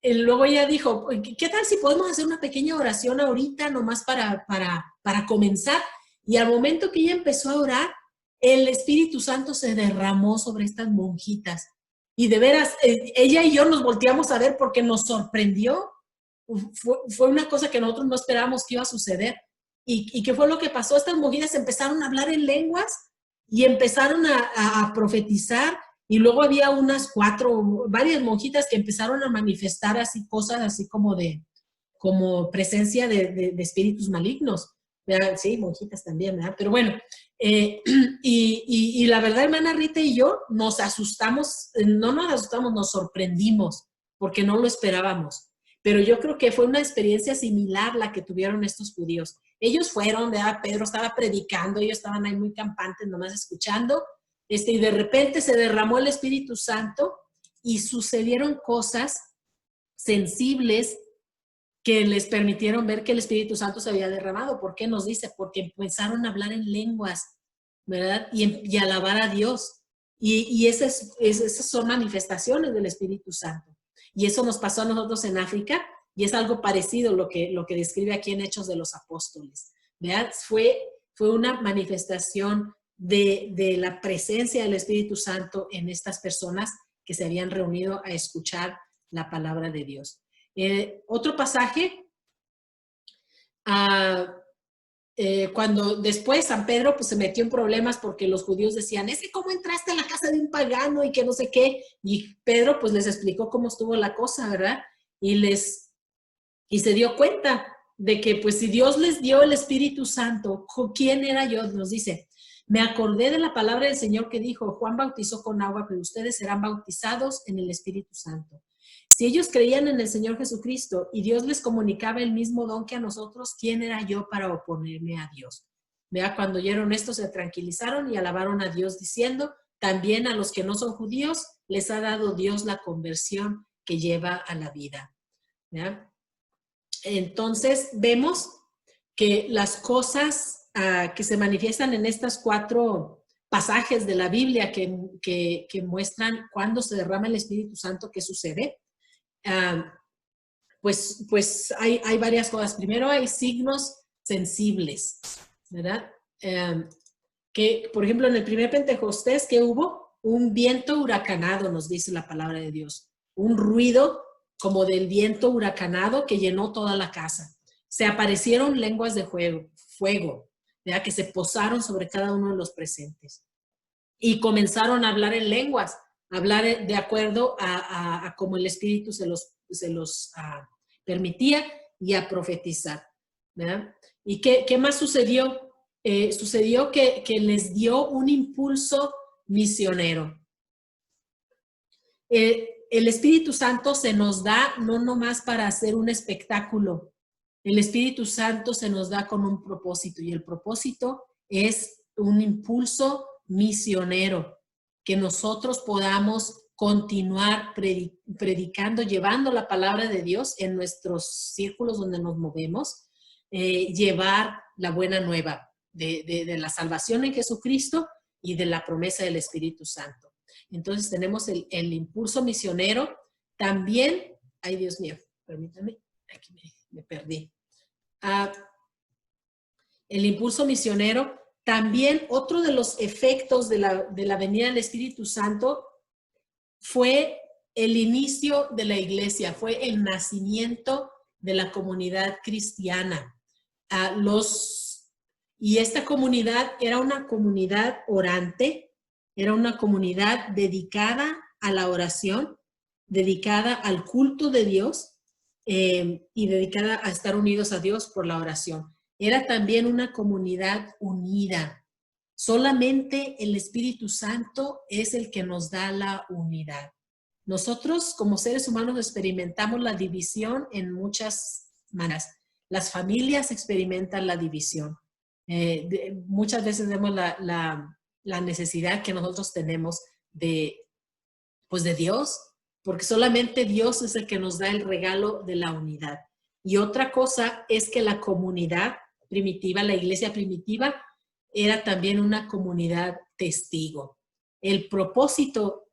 luego ella dijo, ¿qué tal si podemos hacer una pequeña oración ahorita nomás para comenzar? Y al momento que ella empezó a orar, el Espíritu Santo se derramó sobre estas monjitas. Y de veras, ella y yo nos volteamos a ver porque nos sorprendió. Fue una cosa que nosotros no esperábamos que iba a suceder. ¿Y qué fue lo que pasó? Estas monjitas empezaron a hablar en lenguas y empezaron a profetizar. Y luego había varias monjitas que empezaron a manifestar así cosas así como presencia de espíritus malignos. ¿Verdad? Sí, monjitas también, ¿verdad? Pero bueno, y la verdad, hermana Rita y yo nos asustamos, no nos asustamos, nos sorprendimos, porque no lo esperábamos. Pero yo creo que fue una experiencia similar la que tuvieron estos judíos. Ellos fueron, ¿verdad? Pedro estaba predicando, ellos estaban ahí muy campantes, nomás escuchando, y de repente se derramó el Espíritu Santo y sucedieron cosas sensibles que les permitieron ver que el Espíritu Santo se había derramado. ¿Por qué nos dice? Porque empezaron a hablar en lenguas, ¿verdad? Y alabar a Dios. Y esas son manifestaciones del Espíritu Santo. Y eso nos pasó a nosotros en África, y es algo parecido lo que describe aquí en Hechos de los Apóstoles, ¿verdad? Fue una manifestación de la presencia del Espíritu Santo en estas personas que se habían reunido a escuchar la palabra de Dios. Otro pasaje, cuando después San Pedro pues se metió en problemas porque los judíos decían, es que cómo entraste a la casa de un pagano y que no sé qué, y Pedro pues les explicó cómo estuvo la cosa, ¿verdad? Y se dio cuenta de que pues si Dios les dio el Espíritu Santo, ¿quién era yo? Nos dice, me acordé de la palabra del Señor que dijo, Juan bautizó con agua, pero ustedes serán bautizados en el Espíritu Santo. Si ellos creían en el Señor Jesucristo y Dios les comunicaba el mismo don que a nosotros, ¿quién era yo para oponerme a Dios? Vea, cuando oyeron esto se tranquilizaron y alabaron a Dios diciendo, también a los que no son judíos les ha dado Dios la conversión que lleva a la vida. ¿Vea? Entonces vemos que las cosas que se manifiestan en estos 4 pasajes de la Biblia que muestran cuándo se derrama el Espíritu Santo, qué sucede, pues hay varias cosas. Primero hay signos sensibles, ¿verdad? Que, por ejemplo, en el primer Pentecostés, ¿qué hubo? Un viento huracanado, nos dice la palabra de Dios. Un ruido como del viento huracanado que llenó toda la casa. Se aparecieron lenguas de fuego, ¿verdad? Que se posaron sobre cada uno de los presentes. Y comenzaron a hablar en lenguas, hablar de acuerdo a como el Espíritu se los permitía y a profetizar, ¿verdad? ¿Y qué más sucedió? Sucedió que les dio un impulso misionero. El Espíritu Santo se nos da no nomás para hacer un espectáculo. El Espíritu Santo se nos da con un propósito y el propósito es un impulso misionero, que nosotros podamos continuar predicando, llevando la palabra de Dios en nuestros círculos donde nos movemos, llevar la buena nueva de la salvación en Jesucristo y de la promesa del Espíritu Santo. Entonces tenemos el impulso misionero. También, ay Dios mío, permítame, aquí me perdí. El impulso misionero. También otro de los efectos de la venida del Espíritu Santo fue el inicio de la iglesia, fue el nacimiento de la comunidad cristiana. Y esta comunidad era una comunidad orante, era una comunidad dedicada a la oración, dedicada al culto de Dios y dedicada a estar unidos a Dios por la oración. Era también una comunidad unida. Solamente el Espíritu Santo es el que nos da la unidad. Nosotros como seres humanos experimentamos la división en muchas maneras. Las familias experimentan la división. Muchas veces vemos la necesidad que nosotros tenemos de Dios, porque solamente Dios es el que nos da el regalo de la unidad. Y otra cosa es que la comunidad primitiva, la iglesia primitiva, era también una comunidad testigo. El propósito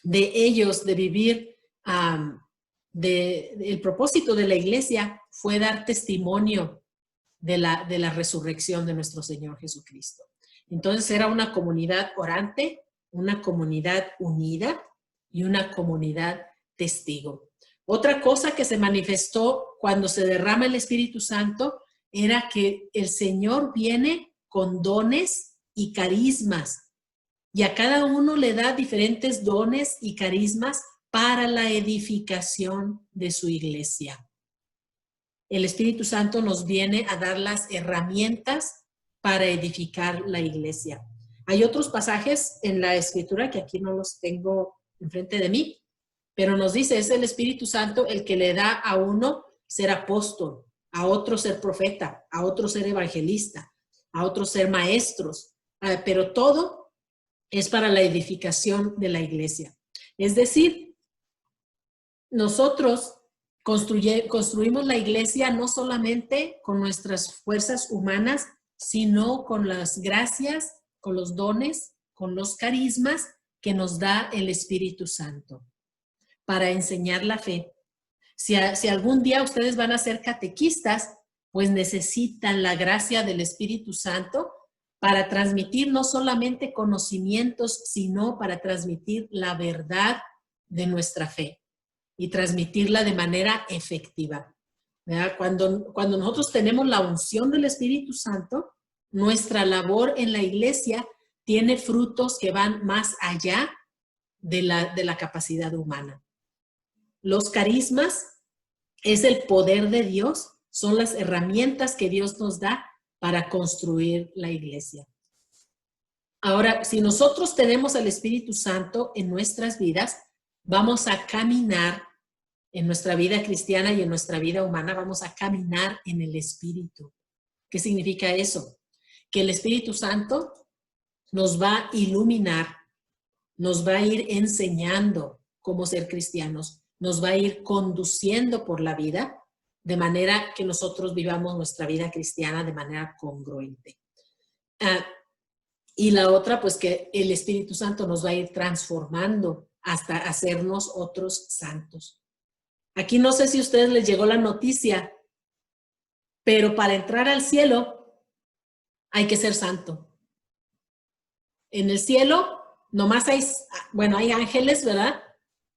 de ellos de vivir, el propósito de la iglesia fue dar testimonio de la resurrección de nuestro Señor Jesucristo. Entonces era una comunidad orante, una comunidad unida y una comunidad testigo. Otra cosa que se manifestó cuando se derrama el Espíritu Santo era que el Señor viene con dones y carismas y a cada uno le da diferentes dones y carismas para la edificación de su iglesia. El Espíritu Santo nos viene a dar las herramientas para edificar la iglesia. Hay otros pasajes en la Escritura que aquí no los tengo enfrente de mí, pero nos dice, es el Espíritu Santo el que le da a uno ser apóstol, a otro ser profeta, a otro ser evangelista, a otro ser maestros, pero todo es para la edificación de la iglesia. Es decir, nosotros construimos la iglesia no solamente con nuestras fuerzas humanas, sino con las gracias, con los dones, con los carismas que nos da el Espíritu Santo para enseñar la fe. Si algún día ustedes van a ser catequistas, pues necesitan la gracia del Espíritu Santo para transmitir no solamente conocimientos, sino para transmitir la verdad de nuestra fe y transmitirla de manera efectiva. ¿verdad? Cuando nosotros tenemos la unción del Espíritu Santo, nuestra labor en la iglesia tiene frutos que van más allá de la capacidad humana. Los carismas es el poder de Dios, son las herramientas que Dios nos da para construir la iglesia. Ahora, si nosotros tenemos al Espíritu Santo en nuestras vidas, vamos a caminar en nuestra vida cristiana y en nuestra vida humana, vamos a caminar en el Espíritu. ¿Qué significa eso? Que el Espíritu Santo nos va a iluminar, nos va a ir enseñando cómo ser cristianos, nos va a ir conduciendo por la vida de manera que nosotros vivamos nuestra vida cristiana de manera congruente. Y la otra, pues que el Espíritu Santo nos va a ir transformando hasta hacernos otros santos. Aquí no sé si a ustedes les llegó la noticia, pero para entrar al cielo hay que ser santo. En el cielo nomás hay ángeles, ¿verdad?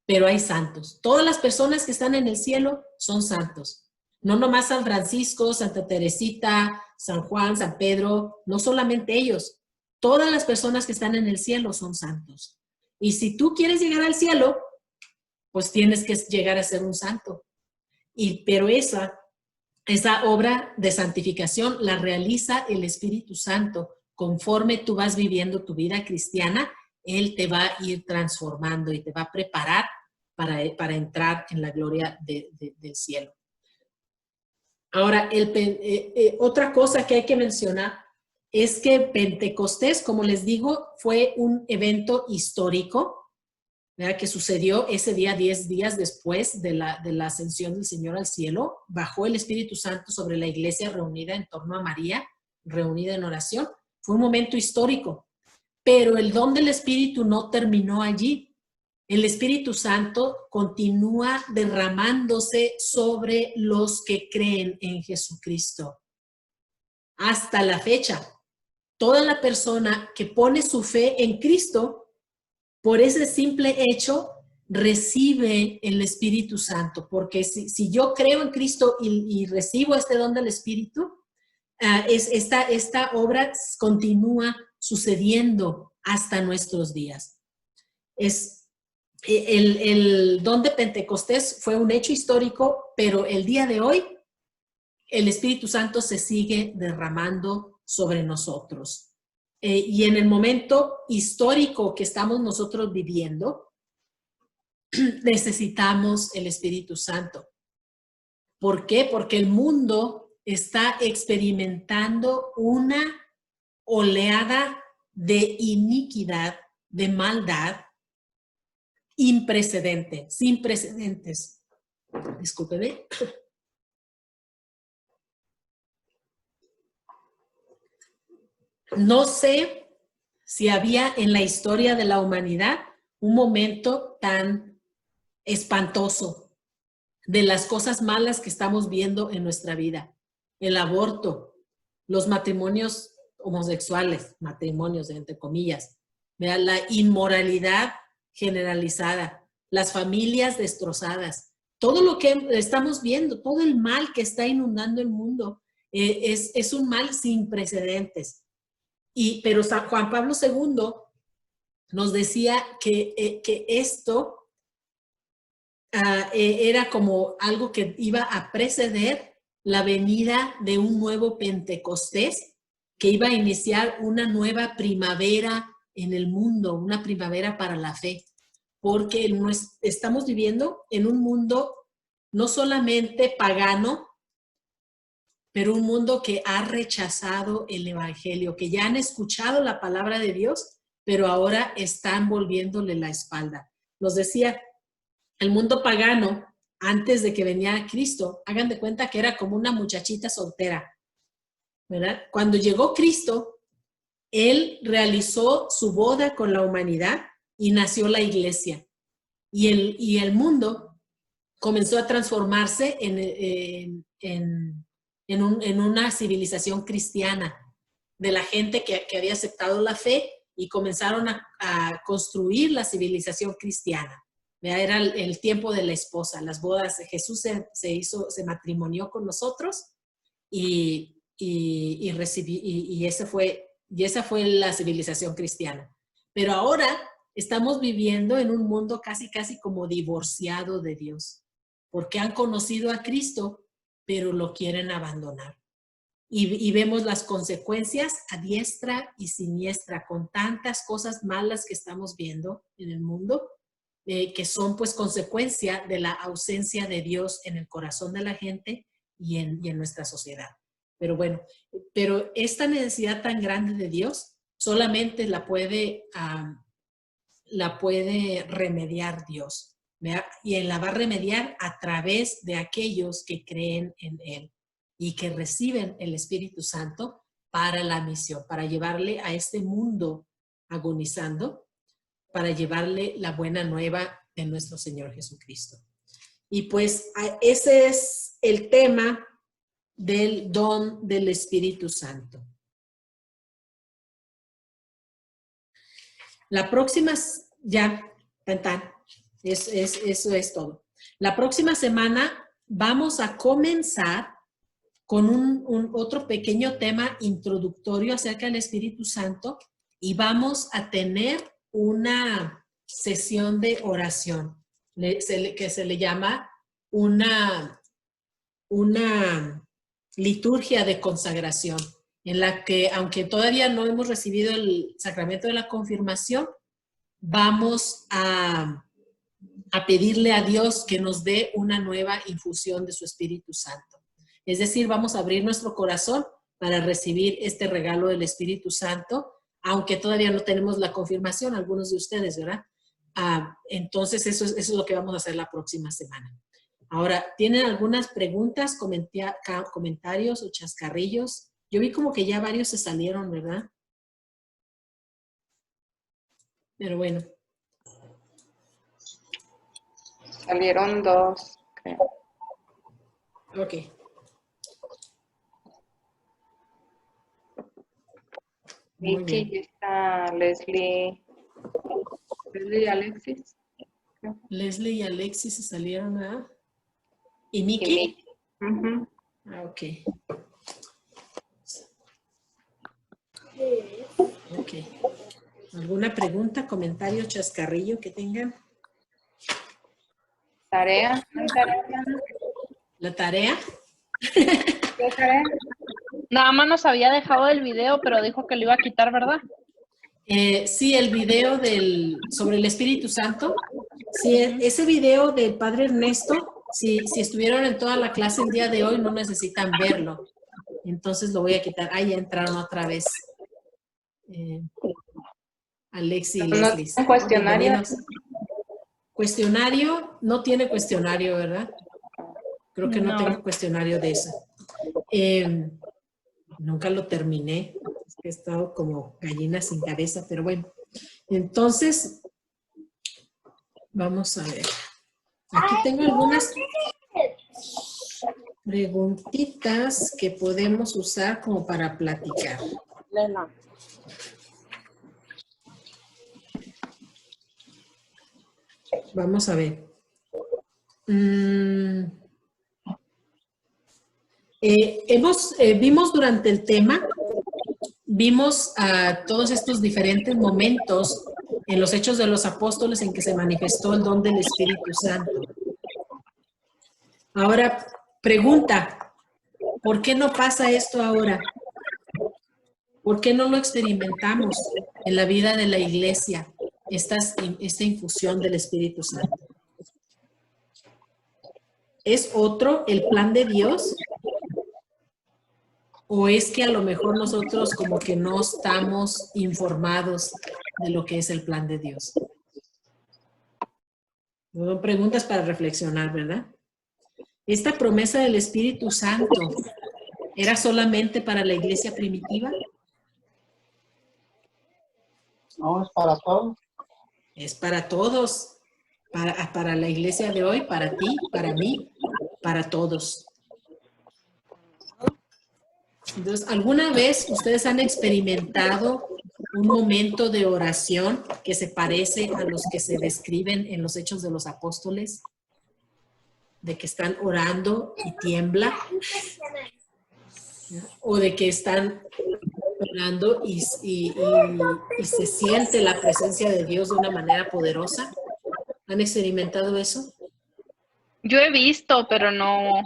Pero hay santos. Todas las personas que están en el cielo son santos. No nomás San Francisco, Santa Teresita, San Juan, San Pedro, no solamente ellos. Todas las personas que están en el cielo son santos. Y si tú quieres llegar al cielo, pues tienes que llegar a ser un santo. Pero esa obra de santificación la realiza el Espíritu Santo. Conforme tú vas viviendo tu vida cristiana, Él te va a ir transformando y te va a preparar para entrar en la gloria del cielo. Ahora, otra cosa que hay que mencionar es que Pentecostés, como les digo, fue un evento histórico, ¿verdad? Que sucedió ese día, 10 días después de la ascensión del Señor al cielo. Bajó el Espíritu Santo sobre la iglesia reunida en torno a María, reunida en oración. Fue un momento histórico, pero el don del Espíritu no terminó allí. El Espíritu Santo continúa derramándose sobre los que creen en Jesucristo. Hasta la fecha, toda la persona que pone su fe en Cristo, por ese simple hecho, recibe el Espíritu Santo. Porque si yo creo en Cristo y recibo este don del Espíritu, esta obra continúa sucediendo hasta nuestros días. El don de Pentecostés fue un hecho histórico, pero el día de hoy el Espíritu Santo se sigue derramando sobre nosotros. Y en el momento histórico que estamos nosotros viviendo, necesitamos el Espíritu Santo. ¿Por qué? Porque el mundo está experimentando una oleada de iniquidad, de maldad, sin precedentes. Discúlpeme. No sé si había en la historia de la humanidad un momento tan espantoso de las cosas malas que estamos viendo en nuestra vida. El aborto, los matrimonios homosexuales, matrimonios entre comillas, la inmoralidad generalizada, las familias destrozadas, todo lo que estamos viendo, todo el mal que está inundando el mundo, es un mal sin precedentes. Pero San Juan Pablo II nos decía que esto era como algo que iba a preceder la venida de un nuevo Pentecostés, que iba a iniciar una nueva primavera en el mundo, una primavera para la fe, porque estamos viviendo en un mundo no solamente pagano, pero un mundo que ha rechazado el evangelio, que ya han escuchado la palabra de Dios, pero ahora están volviéndole la espalda. Nos decía, el mundo pagano, antes de que venía Cristo, hagan de cuenta que era como una muchachita soltera, ¿verdad? Cuando llegó Cristo, Él realizó su boda con la humanidad y nació la iglesia. Y el mundo comenzó a transformarse en una civilización cristiana de la gente que había aceptado la fe y comenzaron a construir la civilización cristiana. ¿verdad? Era el tiempo de la esposa, las bodas. Jesús se matrimonió con nosotros y esa fue la civilización cristiana. Pero ahora estamos viviendo en un mundo casi como divorciado de Dios, porque han conocido a Cristo, pero lo quieren abandonar. Y vemos las consecuencias a diestra y siniestra con tantas cosas malas que estamos viendo en el mundo, que son pues consecuencia de la ausencia de Dios en el corazón de la gente y en nuestra sociedad. Pero bueno, pero esta necesidad tan grande de Dios solamente la puede remediar Dios, ¿verdad? Y Él la va a remediar a través de aquellos que creen en Él y que reciben el Espíritu Santo para la misión, para llevarle a este mundo agonizando, para llevarle la buena nueva de nuestro Señor Jesucristo. Y pues ese es el tema del don del Espíritu Santo. La próxima, eso es todo. La próxima semana vamos a comenzar con otro pequeño tema introductorio acerca del Espíritu Santo y vamos a tener una sesión de oración que se le llama una liturgia de consagración, en la que, aunque todavía no hemos recibido el sacramento de la confirmación, vamos a pedirle a Dios que nos dé una nueva infusión de su Espíritu Santo. Es decir, vamos a abrir nuestro corazón para recibir este regalo del Espíritu Santo, aunque todavía no tenemos la confirmación, algunos de ustedes, ¿verdad? Entonces, eso es lo que vamos a hacer la próxima semana. Ahora, ¿tienen algunas preguntas, comentarios o chascarrillos? Yo vi como que ya varios se salieron, ¿verdad? Pero bueno. Salieron 2, creo. Ok. Vicky, está Leslie y Alexis. Leslie y Alexis se salieron, ¿verdad? ¿Y Miki? Uh-huh. Ok. Ok. ¿Alguna pregunta, comentario, chascarrillo que tengan? ¿Tarea? ¿La tarea? ¿Qué tarea? Nada más nos había dejado el video, pero dijo que lo iba a quitar, ¿verdad? Sí, el video sobre el Espíritu Santo. Sí, ese video del Padre Ernesto, si estuvieron en toda la clase el día de hoy, no necesitan verlo. Entonces lo voy a quitar. Ah, ya entraron otra vez. Alexi y Leslie. ¿No cuestionario? Cuestionario, no tiene cuestionario, ¿verdad? Creo que no tengo cuestionario de eso. Nunca lo terminé. Es que he estado como gallina sin cabeza, pero bueno. Entonces, vamos a ver. Aquí tengo algunas preguntitas que podemos usar como para platicar. Vamos a ver. Vimos durante el tema, vimos a todos estos diferentes momentos en los Hechos de los Apóstoles en que se manifestó el don del Espíritu Santo. Ahora, pregunta, ¿por qué no pasa esto ahora? ¿Por qué no lo experimentamos en la vida de la iglesia, esta infusión del Espíritu Santo? ¿Es otro el plan de Dios? ¿O es que a lo mejor nosotros como que no estamos informados de lo que es el plan de Dios? Son preguntas para reflexionar, ¿verdad? ¿Esta promesa del Espíritu Santo era solamente para la iglesia primitiva? No, es para todos. Es para todos. Para la iglesia de hoy, para ti, para mí, para todos. Entonces, ¿alguna vez ustedes han experimentado un momento de oración que se parece a los que se describen en los Hechos de los Apóstoles, de que están orando y tiembla, ¿ya? O de que están orando y se siente la presencia de Dios de una manera poderosa. ¿Han experimentado eso? Yo he visto, pero no.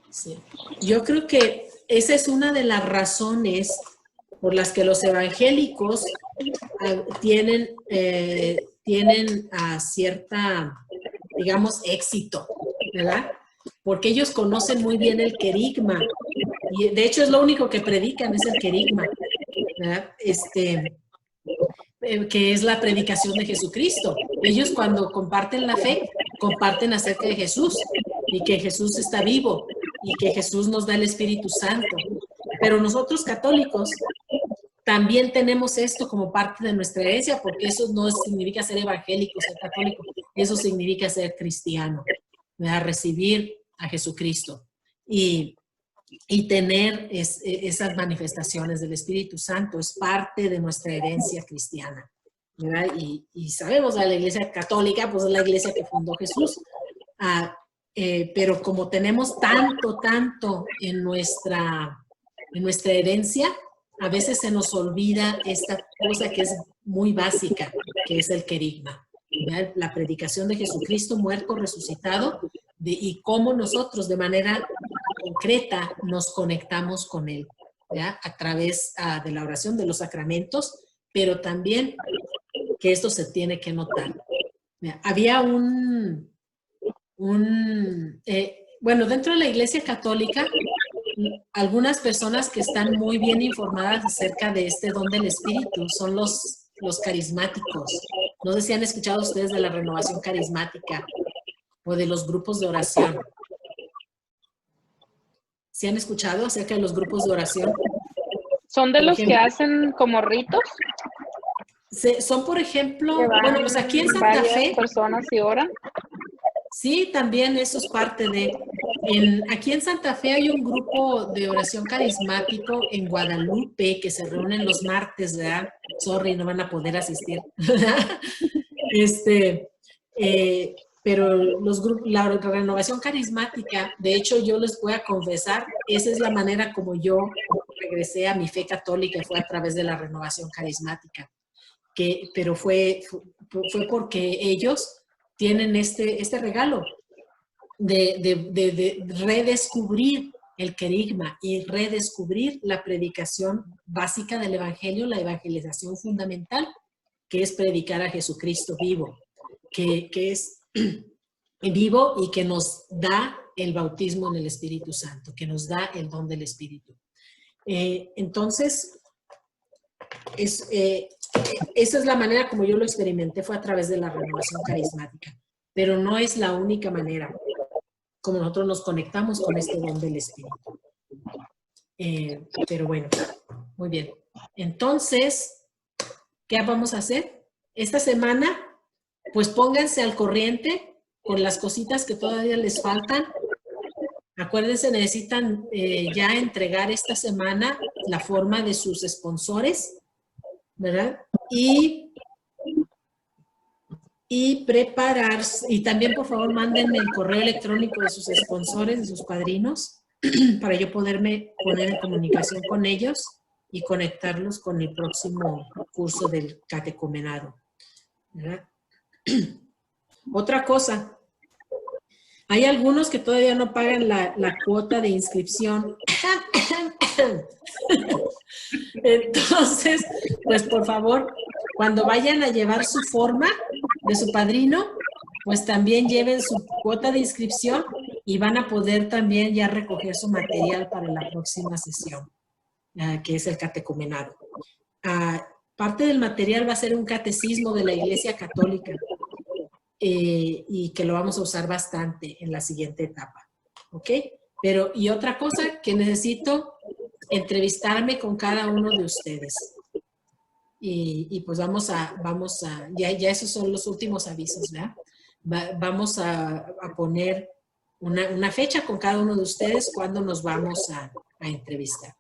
Sí. Yo creo que esa es una de las razones por las que los evangélicos tienen cierta, digamos, éxito, ¿verdad? Porque ellos conocen muy bien el querigma. Y de hecho es lo único que predican, es el querigma, ¿verdad? Que es la predicación de Jesucristo. Ellos cuando comparten la fe, comparten acerca de Jesús y que Jesús está vivo y que Jesús nos da el Espíritu Santo. Pero nosotros católicos también tenemos esto como parte de nuestra herencia, porque eso no significa ser evangélico, ser católico, eso significa ser cristiano, ¿verdad? Recibir a Jesucristo y tener esas manifestaciones del Espíritu Santo es parte de nuestra herencia cristiana, ¿verdad? Y sabemos a la Iglesia Católica, pues es la iglesia que fundó Jesús, pero como tenemos tanto en nuestra herencia, a veces se nos olvida esta cosa que es muy básica, que es el querigma, ¿verdad? La predicación de Jesucristo muerto, resucitado, y cómo nosotros de manera concreta nos conectamos con Él, ¿verdad? A través de la oración, de los sacramentos, pero también que esto se tiene que notar. ¿Verdad? Había bueno, dentro de la Iglesia Católica, algunas personas que están muy bien informadas acerca de este don del Espíritu son los carismáticos. No sé si han escuchado ustedes de la renovación carismática o de los grupos de oración. ¿Sí han escuchado acerca de los grupos de oración? ¿Son de Por los ejemplo, que hacen como ritos? Son, por ejemplo, Que van bueno, pues aquí en Santa varias Fe, personas y oran. sí, también eso es parte de... Aquí en Santa Fe hay un grupo de oración carismático en Guadalupe que se reúnen los martes, ¿verdad? Sorry, no van a poder asistir. Pero la renovación carismática, de hecho yo les voy a confesar, esa es la manera como yo regresé a mi fe católica, fue a través de la renovación carismática. Pero fue porque ellos tienen este regalo de redescubrir el querigma y redescubrir la predicación básica del evangelio, la evangelización fundamental, que es predicar a Jesucristo vivo, que es vivo y que nos da el bautismo en el Espíritu Santo, que nos da el don del Espíritu. Entonces, esa es la manera como yo lo experimenté, fue a través de la renovación carismática, pero no es la única manera como nosotros nos conectamos con este don del Espíritu. Pero bueno, muy bien. Entonces, ¿qué vamos a hacer? Esta semana, pues pónganse al corriente con las cositas que todavía les faltan. Acuérdense, necesitan ya entregar esta semana la forma de sus sponsores, ¿verdad? Y prepararse, y también por favor mándenme el correo electrónico de sus sponsores, de sus padrinos, para yo poderme poner en comunicación con ellos y conectarlos con el próximo curso del catecumenado, ¿verdad? Otra cosa, hay algunos que todavía no pagan la cuota de inscripción. Entonces, pues por favor, cuando vayan a llevar su forma de su padrino, pues también lleven su cuota de inscripción y van a poder también ya recoger su material para la próxima sesión, que es el catecumenado. Parte del material va a ser un catecismo de la Iglesia Católica y que lo vamos a usar bastante en la siguiente etapa, ¿ok? Pero, y otra cosa, que necesito entrevistarme con cada uno de ustedes. Y pues ya esos son los últimos avisos, ¿verdad? Vamos a poner una fecha con cada uno de ustedes cuando nos vamos a entrevistar.